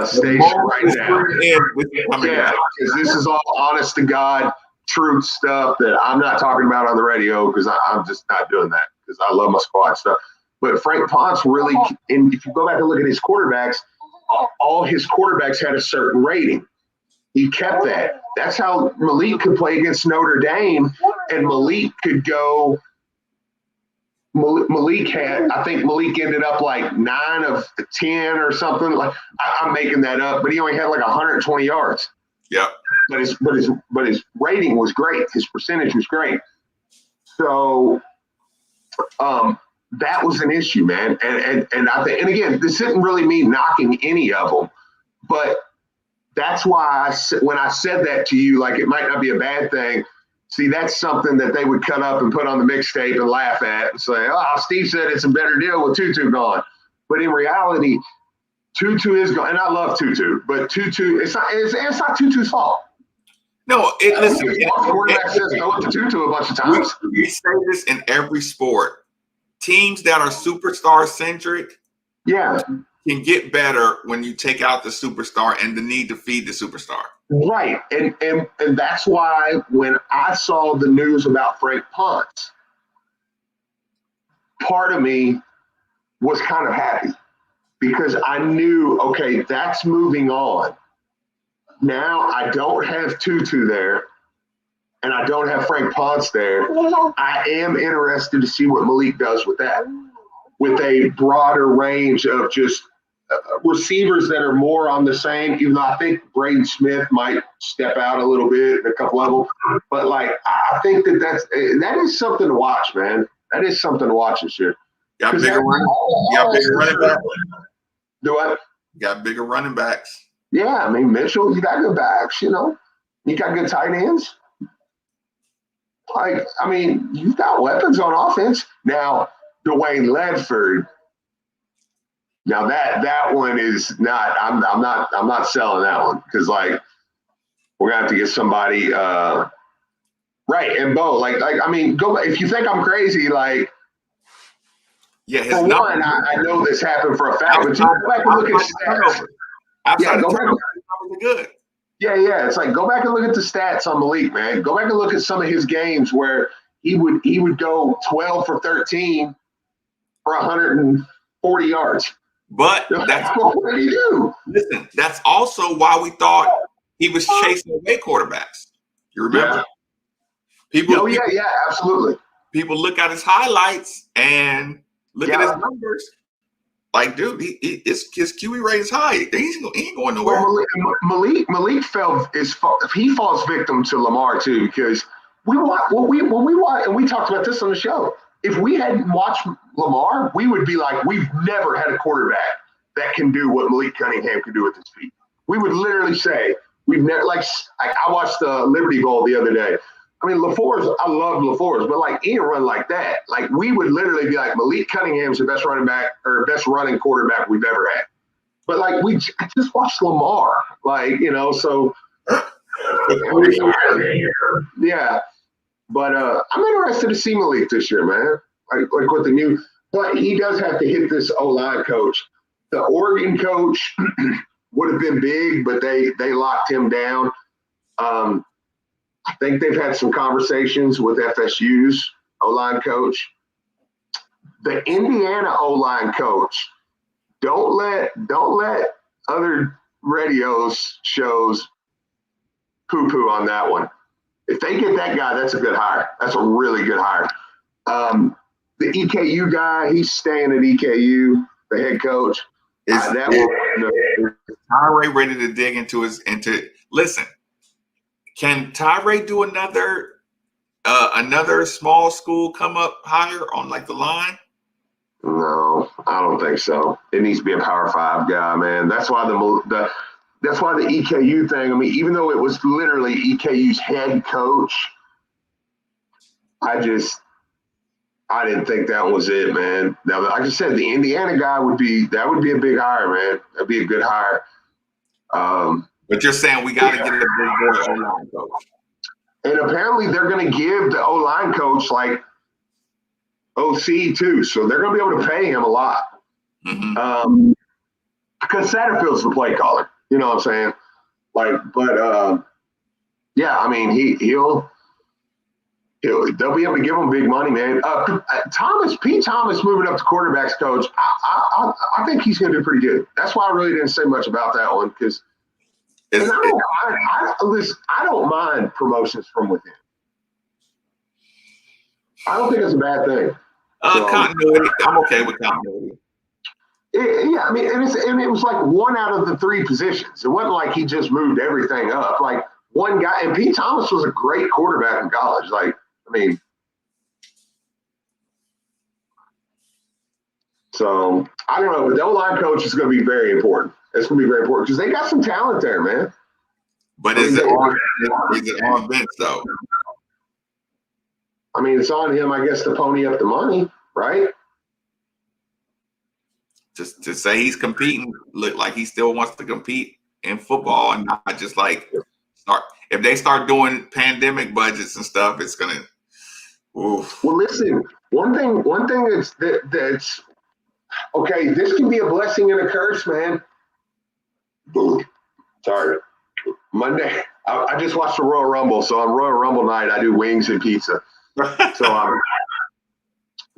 station right now. Yeah, because this is all honest to God truth stuff that I'm not talking about on the radio because I'm just not doing that because I love my squad stuff. But Frank Ponce really, and if you go back and look at his quarterbacks, all his quarterbacks had a certain rating. He kept that. That's how Malik could play against Notre Dame, and Malik could go. Malik ended up like 9 of 10 or something. Like I'm making that up, but he only had like 120 yards. Yeah. But his rating was great. His percentage was great. So that was an issue, man. And I think, and again, this didn't really mean knocking any of them, but that's why when I said that to you, like it might not be a bad thing. See, that's something that they would cut up and put on the mixtape and laugh at and say, oh, Steve said it's a better deal with Tutu gone. But in reality, Tutu is gone. And I love Tutu, but Tutu, it's not Tutu's fault. No, listen. Quarterback says go to Tutu a bunch of times. We say this in every sport. Teams that are superstar centric can get better when you take out the superstar and the need to feed the superstar. Right. And that's why when I saw the news about Frank Ponce, part of me was kind of happy because I knew, okay, that's moving on. Now I don't have Tutu there and I don't have Frank Ponce there. I am interested to see what Malik does with that, with a broader range of just receivers that are more on the same, even though I think Braden Smith might step out a little bit in a couple of them. But, like, I think that is something to watch, man. That is something to watch this year. Got bigger running backs. Do what? Got bigger running backs. Yeah, I mean, Mitchell, you got good backs, you know. You got good tight ends. Like, I mean, you've got weapons on offense. Now, Dwayne Ledford, now that one is not. I'm not selling that one because like we're gonna have to get somebody right. And Bo, like I mean, go if you think I'm crazy, like for one, I know this happened for a fact, but you go back and look at stats. Good. Yeah. It's like go back and look at the stats on Malik, man. Go back and look at some of his games where he would go 12 for 13 for 140 yards. But that's what he do. Listen, that's also why we thought he was chasing away quarterbacks. You remember? Yeah. Absolutely. People look at his highlights and look at his numbers. Like, dude, his QE rate is high. He ain't going nowhere. Well, Malik falls victim to Lamar too because when we watch, and we talked about this on the show. If we hadn't watched Lamar, we would be like, we've never had a quarterback that can do what Malik Cunningham can do with his feet. We would literally say, we've never, like I watched the Liberty Bowl the other day. I mean, LaFour's, I love LaFour's, but like he didn't run like that. Like we would literally be like, Malik Cunningham's the best running back or best running quarterback we've ever had. But like I just watched Lamar, like, you know, so yeah. But I'm interested to see Malik this year, man. Like with the new, but he does have to hit this O-line coach. The Oregon coach would have been big, but they locked him down. I think they've had some conversations with FSU's O-line coach. The Indiana O-line coach, don't let other radios shows poo-poo on that one. If they get that guy, that's a good hire. That's a really good hire. The EKU guy, he's staying at EKU, the head coach. Is Tyree ready to dig into listen, can Tyree do another small school come up higher on like the line? No, I don't think so. It needs to be a Power 5 guy, man. That's why the EKU thing, I mean, even though it was literally EKU's head coach, I didn't think that was it, man. Now, like I said, the Indiana guy would be a big hire, man. That'd be a good hire. But you're saying we got to get a big boy O-line coach. And apparently they're going to give the O-line coach like OC too, so they're going to be able to pay him a lot. Mm-hmm. Because Satterfield's the play caller, you know what I'm saying? Like, but yeah, I mean they'll be able to give him big money, man. Pete Thomas moving up to quarterbacks coach, I think he's going to do pretty good. That's why I really didn't say much about that one because I don't mind promotions from within. I don't think it's a bad thing. Continuity. I'm okay with continuity. Yeah, I mean, it was like one out of the 3 positions. It wasn't like he just moved everything up. Like one guy, and Pete Thomas was a great quarterback in college. Like, I mean, so I don't know, but the O-line coach is going to be very important. It's going to be very important because they got some talent there, man. But is it on Vince though? I mean, it's on him, I guess, to pony up the money, right? Just to say he's competing, look like he still wants to compete in football and not just like if they start doing pandemic budgets and stuff, it's gonna. Oof. Well, listen, one thing that's okay. This can be a blessing and a curse, man. Sorry, Monday. I just watched the Royal Rumble, so on Royal Rumble night, I do wings and pizza. So I'm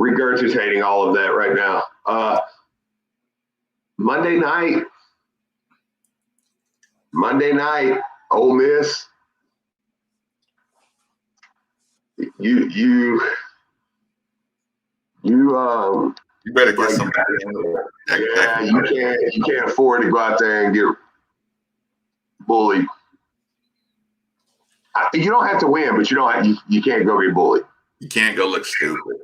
regurgitating all of that right now. Monday night, Ole Miss. You better get somebody in there. Yeah, you can't afford to go out there and get bullied. You don't have to win, but you can't go get bullied. You can't go look stupid.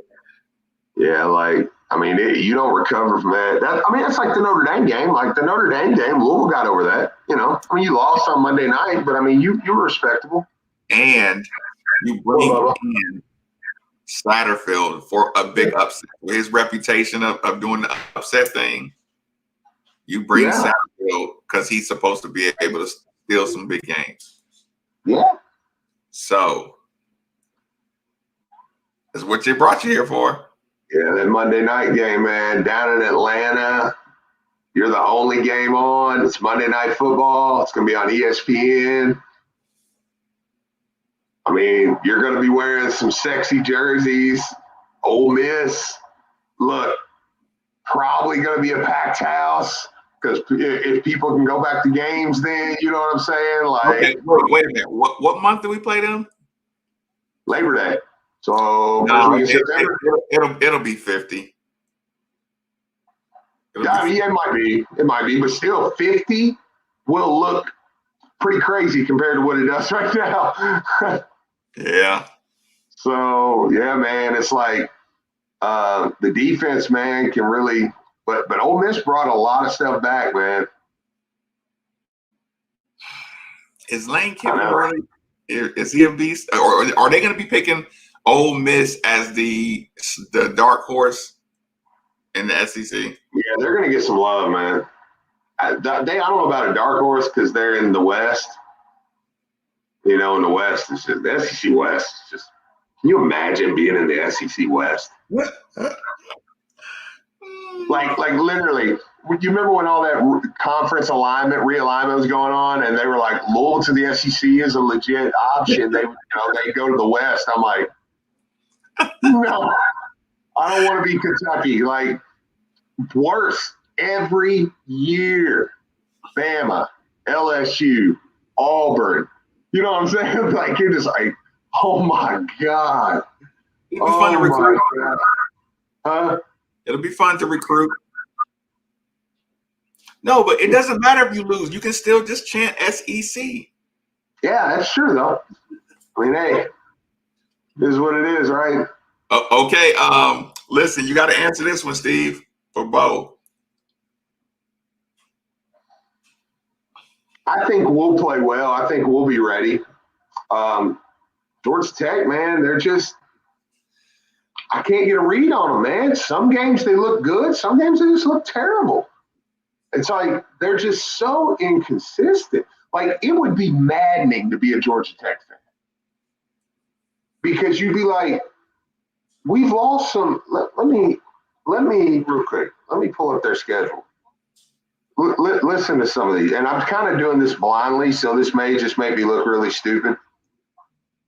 Yeah, like I mean, you don't recover from that. I mean, it's like the Notre Dame game. Like the Notre Dame game, Louisville got over that. You know, I mean, you lost on Monday night, but I mean, you were respectable. And you bring in Satterfield for a big upset. With his reputation of doing the upset thing, you bring Satterfield because he's supposed to be able to steal some big games. Yeah. So that's what they brought you here for. Yeah, that Monday night game, man, down in Atlanta. You're the only game on. It's Monday Night Football. It's going to be on ESPN. I mean, you're going to be wearing some sexy jerseys. Ole Miss, look, probably going to be a packed house because if people can go back to games then, you know what I'm saying? Like, okay, wait a minute. What month do we play them? Labor Day. So it'll be 50. Yeah, it might be, but still 50 will look pretty crazy compared to what it does right now. Yeah. So yeah, man, it's like the defense, man, can really but Ole Miss brought a lot of stuff back, man. Is Lane Kiffin Is he a beast, or are they going to be picking Ole Miss as the dark horse in the SEC? Yeah, they're going to get some love, man. I don't know about a dark horse because they're in the West. You know, in the West, it's just the SEC West. It's just, can you imagine being in the SEC West? like literally. You remember when all that conference realignment was going on, and they were like, Louisville to the SEC is a legit option. They go to the West. I'm like, no, I don't want to be Kentucky. Like, worse every year. Bama, LSU, Auburn. You know what I'm saying? Like, you're just like, oh my God. It'll be fun to recruit. Huh? It'll be fun to recruit. No, but it doesn't matter if you lose. You can still just chant SEC. Yeah, that's true, though. I mean, hey, it is what it is, right? Okay. Listen, you got to answer this one, Steve, for Bo. I think we'll play well. I think we'll be ready. Georgia Tech, man, they're just – I can't get a read on them, man. Some games they look good. Some games they just look terrible. It's like they're just so inconsistent. Like, it would be maddening to be a Georgia Tech fan because you'd be like, we've lost some. Let me real quick. Let me pull up their schedule. Listen to some of these, and I'm kind of doing this blindly, so this may just make me look really stupid.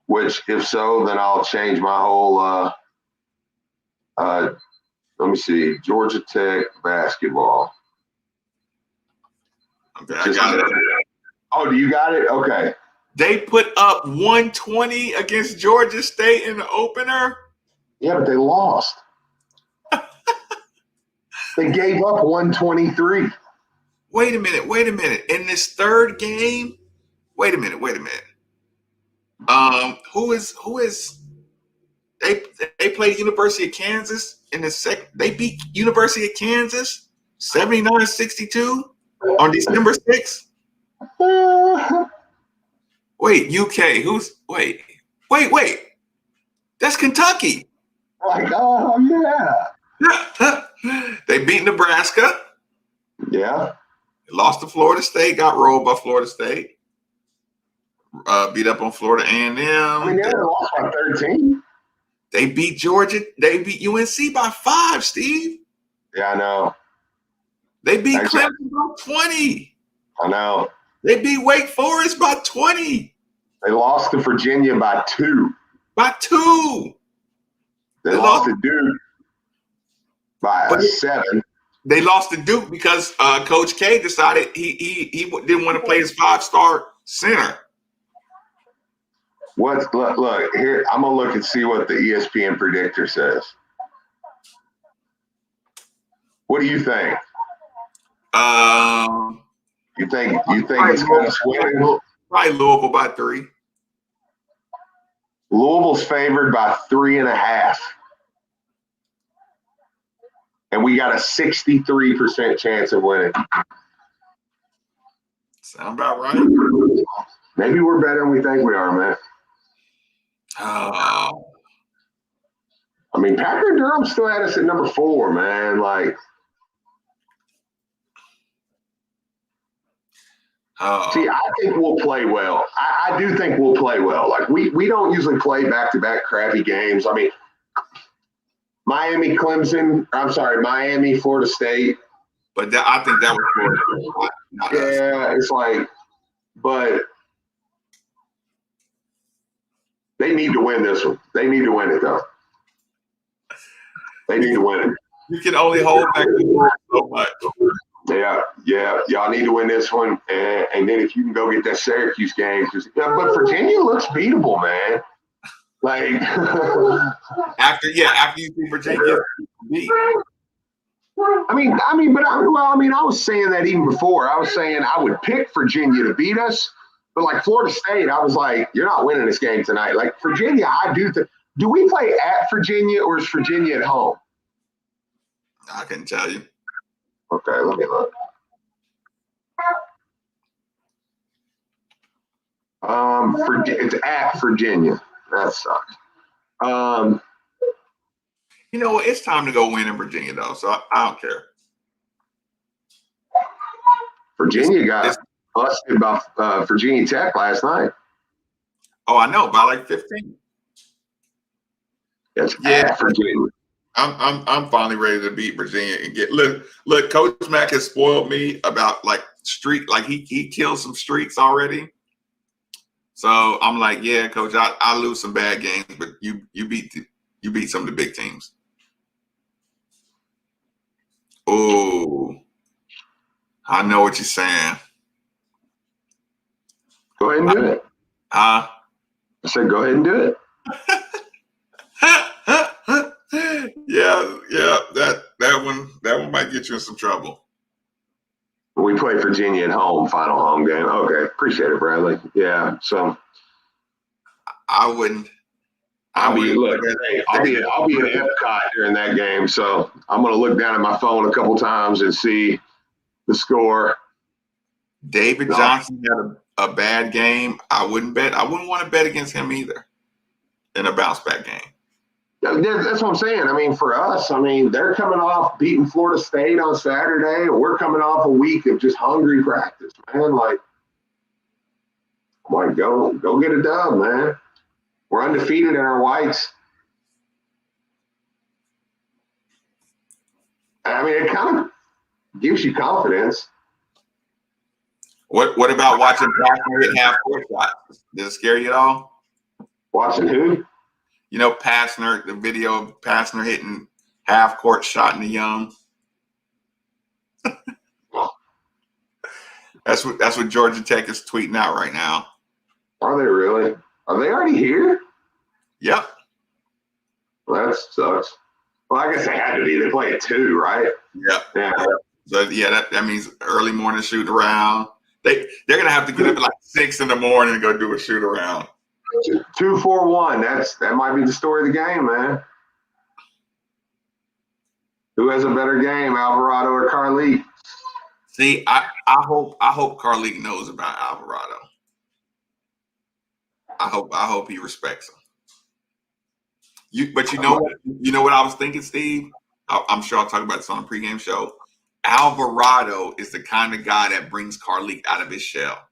Which, if so, then I'll change my whole. Let me see, Georgia Tech basketball. Okay, I got it. Oh, do you got it? Okay. They put up 120 against Georgia State in the opener. Yeah, but they lost. They gave up 123. Wait a minute. In this third game, wait a minute. Who is they played University of Kansas in the second. They beat University of Kansas 79-62 on December 6th. Wait, UK. Wait. That's Kentucky. Like, oh yeah. They beat Nebraska. Yeah. Lost to Florida State. Got rolled by Florida State. Beat up on Florida A&M. I mean, they lost by 13. They beat Georgia. They beat UNC by 5, Steve. Yeah, I know. They beat Clemson by 20. I know. They beat Wake Forest by 20. They lost to Virginia by 2. By 2. They lost to Duke by 7. They lost to Duke because Coach K decided he didn't want to play his 5-star center. Look here. I'm gonna look and see what the ESPN predictor says. What do you think? You think it's going to swing? Probably Louisville by 3. Louisville's favored by 3.5. And we got a 63% chance of winning. Sound about right? Maybe we're better than we think we are, man. Oh. I mean, Packer Durham still had us at number 4, man. Like, see, I think we'll play well. I do think we'll play well. Like, we don't usually play back-to-back crappy games. I mean, Miami, Florida State. But I think that was Florida. Yeah, it's like, but they need to win this one. They need to win it, though. They need to win it. You can only hold back so much. Yeah. Y'all need to win this one, and then if you can go get that Syracuse game, but Virginia looks beatable, man. Like after you see Virginia beat. I was saying that even before. I was saying I would pick Virginia to beat us, but like Florida State, I was like, you're not winning this game tonight. Like Virginia, I do think. Do we play at Virginia or is Virginia at home? I couldn't tell you. Okay, let me look. It's at Virginia. That sucks. You know what? It's time to go win in Virginia, though, so I don't care. Virginia got busted by Virginia Tech last night. Oh, I know, by like 15. That's at Virginia. I'm finally ready to beat Virginia and get look. Coach Mack has spoiled me about like streak, like he killed some streaks already. So I'm like, yeah, Coach, I lose some bad games, but you beat some of the big teams. Oh, I know what you're saying. Go ahead and do it. I said, go ahead and do it. Yeah, that one might get you in some trouble. We play Virginia at home, final home game. Okay, appreciate it, Bradley. Yeah, so I'll be at Epcot during that game, so I'm gonna look down at my phone a couple times and see the score. David Johnson had a bad game. I wouldn't want to bet against him either in a bounce back game. That's what I'm saying. I mean, for us, they're coming off beating Florida State on Saturday, and we're coming off a week of just hungry practice, man. Like go get it done, man. We're undefeated in our whites. It kind of gives you confidence. What about watching Pastner hit half court shots? Did it scare you at all? Watching who? You know, Pastner, the video of Pastner hitting half court shot in the Young. That's what Georgia Tech is tweeting out right now. Are they really? Are they already here? Yep. Well, that sucks. Well, I guess they had to be. They play at 2, right? Yep. Yeah. So that means early morning shoot around. They're gonna have to get up at like 6 in the morning and go do a shoot around. 2-4-1. That might be the story of the game, man. Who has a better game, Alvarado or Carlik? See, I hope Carlik knows about Alvarado. I hope he respects him. But you know what I was thinking, Steve? I'm sure I'll talk about this on the pregame show. Alvarado is the kind of guy that brings Carlik out of his shell.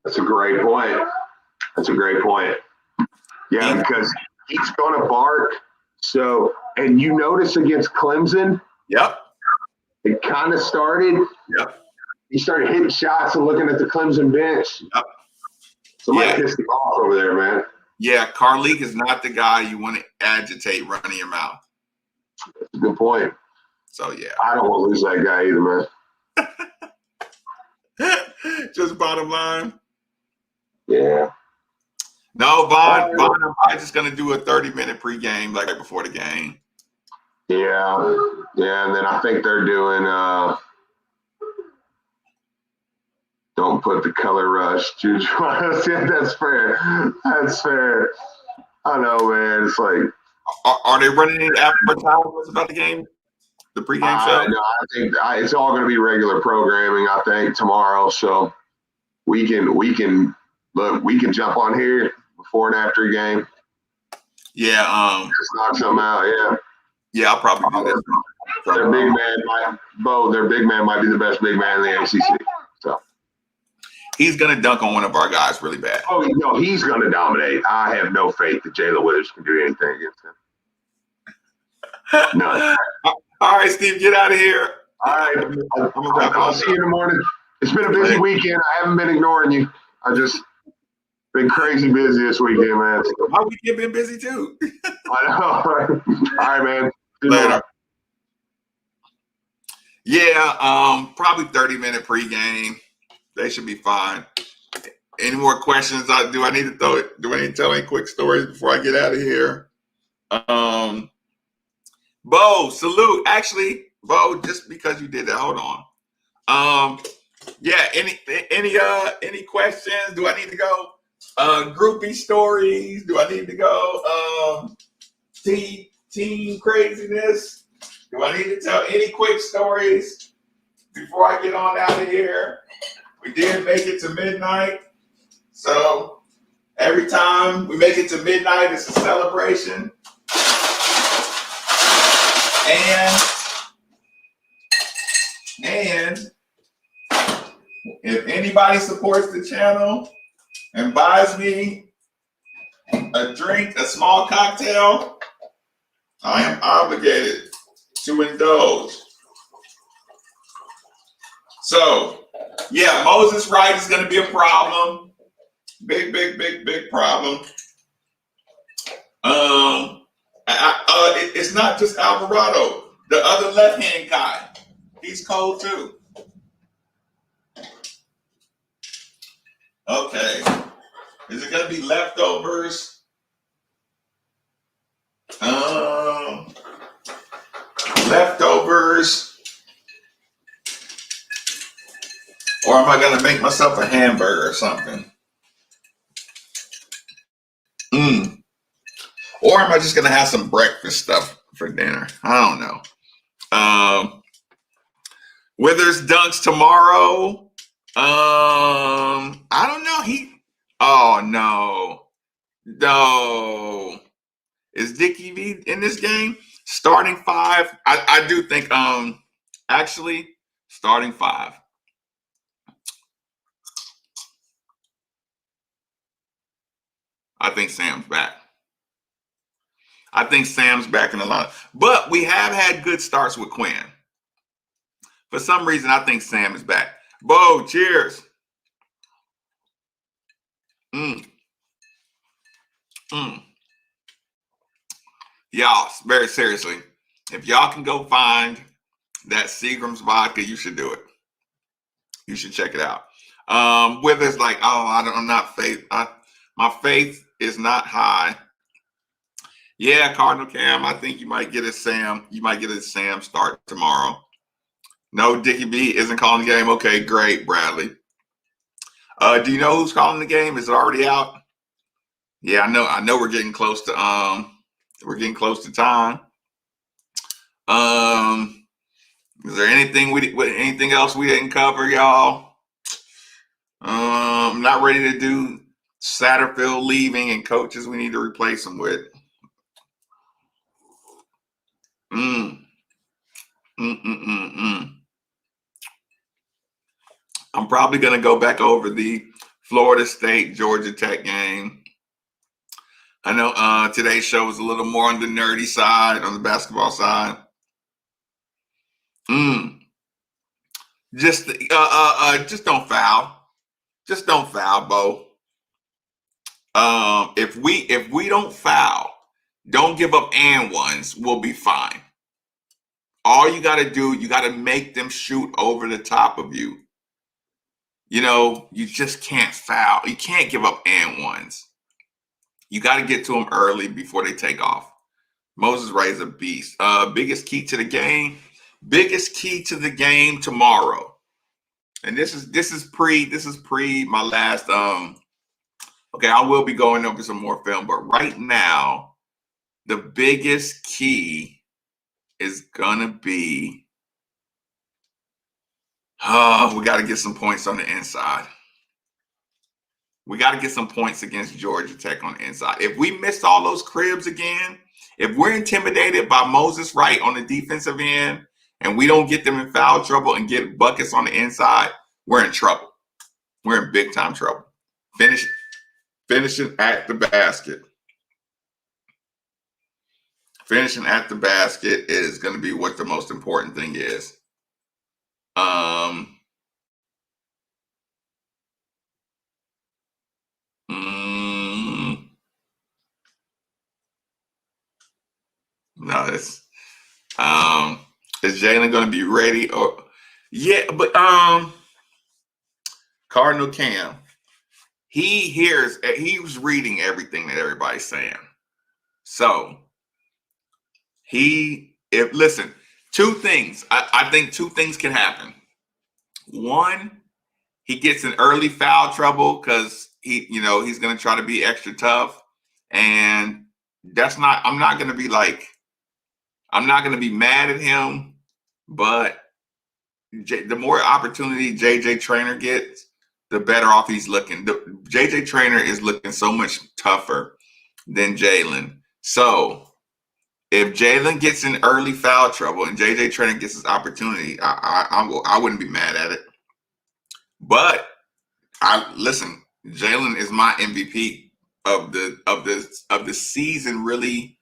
That's a great point. Yeah, because he's going to bark. So, and you notice against Clemson, yep, it kind of started. Yep, he started hitting shots and looking at the Clemson bench. Yep. Somebody pissed him off over there, man. Yeah, Carlik is not the guy you want to agitate running your mouth. That's a good point. So, yeah. I don't want to lose that guy either, man. Just bottom line. Yeah. No, Vaughn, I'm just going to do a 30-minute pregame like before the game. Yeah. And then I think they're doing don't put the color rush. Juju. Yeah, that's fair. I know, man. It's like, are they running any advertisements about the game? The pregame show? No, I think it's all going to be regular programming. I think tomorrow, so we can jump on here before and after a game. Yeah, just knock something out. Yeah. Yeah, I'll probably do that. Their big man might be the best big man in the ACC. So he's gonna dunk on one of our guys really bad. Oh no, he's gonna dominate. I have no faith that Jalen Withers can do anything against him. None. All right, Steve, get out of here. All right, I'll see you in the morning. It's been a busy weekend. I haven't been ignoring you. I just been crazy busy this weekend, man. My weekend been busy too. I know. All right, man. Later. Yeah, probably 30-minute pregame. They should be fine. Any more questions? Do I need to tell any quick stories before I get out of here? Bo, salute. Actually, Bo, just because you did that, hold on. Yeah, any questions? Do I need to go? Groupie stories? Do I need to go? Team craziness? Do I need to tell any quick stories before I get on out of here? We did make it to midnight. So every time we make it to midnight, it's a celebration. And if anybody supports the channel and buys me a drink, a small cocktail, I am obligated to indulge. So, yeah, Moses Wright is going to be a problem. Big problem. It's not just Alvarado. The other left-hand guy, he's cold too. Okay. Is it going to be leftovers? Leftovers. Or am I going to make myself a hamburger or something? Or am I just going to have some breakfast stuff for dinner? I don't know. Withers dunks tomorrow. I don't know. Oh, no. Is Dickie V in this game? Starting five. I do think, actually, starting five. I think Sam's back. I think Sam's back in the line. But we have had good starts with Quinn. For some reason, I think Sam is back. Bo, cheers. Y'all, very seriously, if y'all can go find that Seagram's vodka, you should do it. You should check it out. Withers like, I'm not faith. My faith is not high. Yeah, Cardinal Cam, I think you might get a Sam. You might get a Sam start tomorrow. No, Dickie B isn't calling the game. Okay, great, Bradley. Do you know who's calling the game? Is it already out? Yeah, I know we're getting close to time. Is there anything else we didn't cover, y'all? I'm not ready to do Satterfield leaving and coaches we need to replace him with. I'm probably going to go back over the Florida State Georgia Tech game. I know today's show was a little more on the nerdy side, on the basketball side. Just don't foul. Just don't foul, Bo. If we don't foul, don't give up and ones, we'll be fine. All you got to do, you got to make them shoot over the top of you. You know, you just can't foul. You can't give up and ones. You got to get to them early before they take off. Moses Wright is a beast. Biggest key to the game tomorrow. And this is pre my last okay, I will be going over some more film, but right now the biggest key is gonna be we got to get some points on the inside. We got to get some points against Georgia Tech on the inside. If we miss all those cribs again, if we're intimidated by Moses Wright on the defensive end and we don't get them in foul trouble and get buckets on the inside, we're in trouble. We're in big time trouble. Finishing at the basket. Finishing at the basket is going to be what the most important thing is. No, it's is Jalen going to be ready? Or yeah, but Cardinal Cam, he's reading everything that everybody's saying. So listen, two things. I think two things can happen. One, he gets in early foul trouble because he's going to try to be extra tough, and I'm not going to be mad at him, but the more opportunity JJ Traynor gets, the better off he's looking. JJ Traynor is looking so much tougher than Jalen. So if Jalen gets in early foul trouble and JJ Traynor gets his opportunity, I wouldn't be mad at it. But listen, Jalen is my MVP of the season really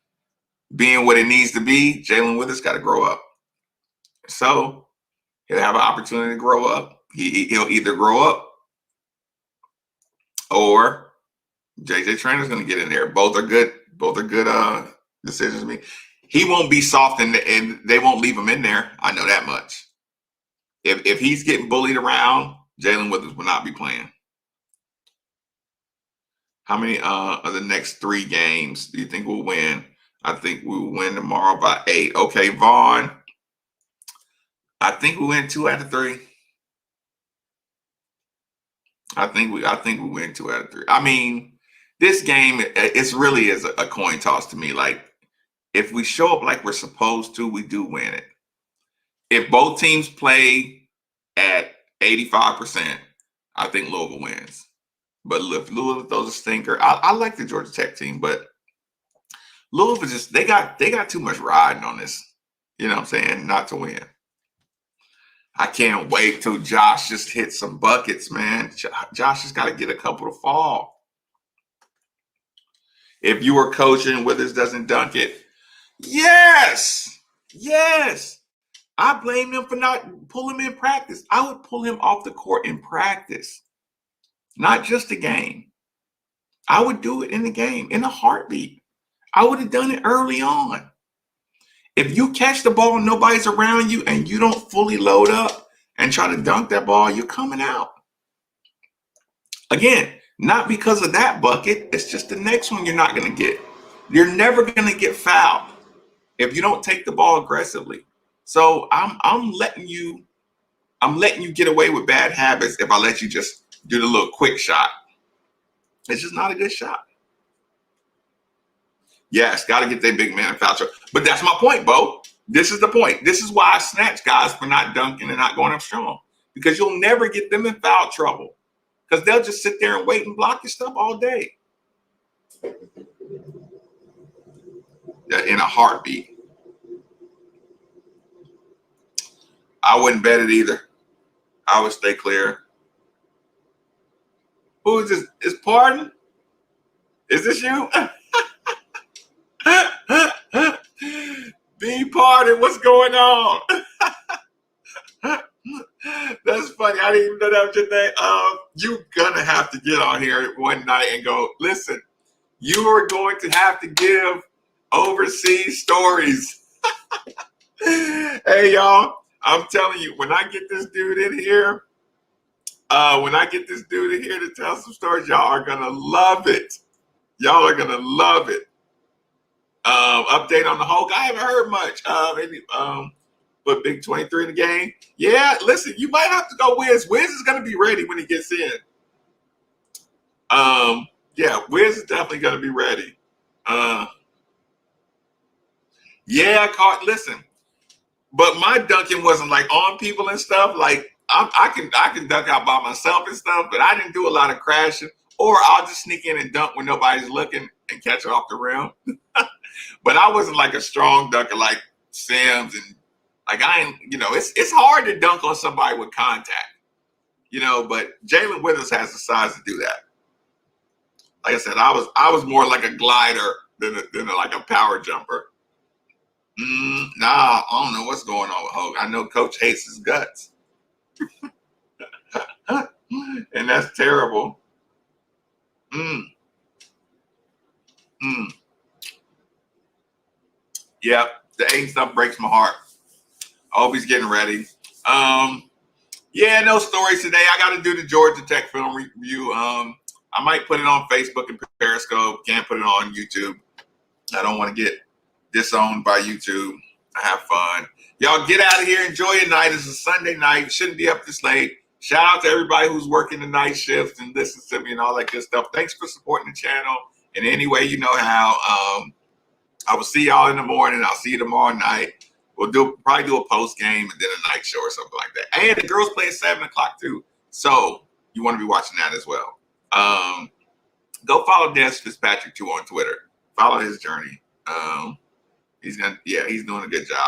being what it needs to be. Jalen Withers got to grow up. So he'll have an opportunity to grow up. He'll either grow up or JJ Trainor's going to get in there. Both are good decisions to me. He won't be soft and they won't leave him in there. I know that much. If he's getting bullied around, Jalen Withers will not be playing. How many of the next 3 games do you think we'll win? I think we'll win tomorrow by 8. Okay, Vaughn. I think we win 2 out of 3. I think we win 2 out of 3. I mean, this game, it's really is a coin toss to me. Like, if we show up like we're supposed to, we do win it. If both teams play at 85%, I think Louisville wins. But if Louisville throws a stinker, I like the Georgia Tech team, but Louisville just they got too much riding on this. You know what I'm saying? Not to win. I can't wait till Josh just hits some buckets, man. Josh has got to get a couple to fall. If you were coaching, Withers doesn't dunk it. Yes. I blame him for not pulling him in practice. I would pull him off the court in practice, not just a game. I would do it in the game, in a heartbeat. I would have done it early on. If you catch the ball and nobody's around you and you don't fully load up and try to dunk that ball, you're coming out. Again, not because of that bucket. It's just the next one you're not going to get. You're never going to get fouled if you don't take the ball aggressively. So I'm letting you get away with bad habits if I let you just do the little quick shot. It's just not a good shot. Yes, got to get that big man in foul trouble. But that's my point, Bo. This is the point. This is why I snatch guys for not dunking and not going up strong. Because you'll never get them in foul trouble. Because they'll just sit there and wait and block your stuff all day. In a heartbeat. I wouldn't bet it either. I would stay clear. Who is this? Is Pardon? Is this you? B Pardon, what's going on? That's funny. I didn't even know that was your name. You're gonna have to get on here one night and go, listen, you are going to have to give overseas stories. Hey y'all, I'm telling you, when I get this dude in here, to tell some stories, y'all are gonna love it. Y'all are gonna love it. Update on the Hulk. I haven't heard much. But Big 23 in the game. Yeah, listen, you might have to go Wiz. Wiz is gonna be ready when he gets in. Yeah, Wiz is definitely gonna be ready. Listen, but my dunking wasn't like on people and stuff. Like I can dunk out by myself and stuff, but I didn't do a lot of crashing. Or I'll just sneak in and dunk when nobody's looking and catch it off the rim. But I wasn't like a strong dunker like Sims and like it's hard to dunk on somebody with contact, but Jalen Withers has the size to do that. Like I said, I was more like a glider than like a power jumper. I don't know what's going on with Hogan. I know Coach hates his guts. And that's terrible. Yeah, the 8 stuff breaks my heart. I hope he's getting ready. No stories today. I got to do the Georgia Tech film review. I might put it on Facebook and Periscope. Can't put it on YouTube. I don't want to get disowned by YouTube. I have fun. Y'all get out of here. Enjoy your night. It's a Sunday night. Shouldn't be up this late. Shout out to everybody who's working the night shifts and listens to me and all that good stuff. Thanks for supporting the channel in any way you know how. I will see y'all in the morning. I'll see you tomorrow night. We'll probably do a post game and then a night show or something like that. And the girls play at 7 o'clock too. So you want to be watching that as well. Go follow Des Fitzpatrick too on Twitter. Follow his journey. He's doing a good job.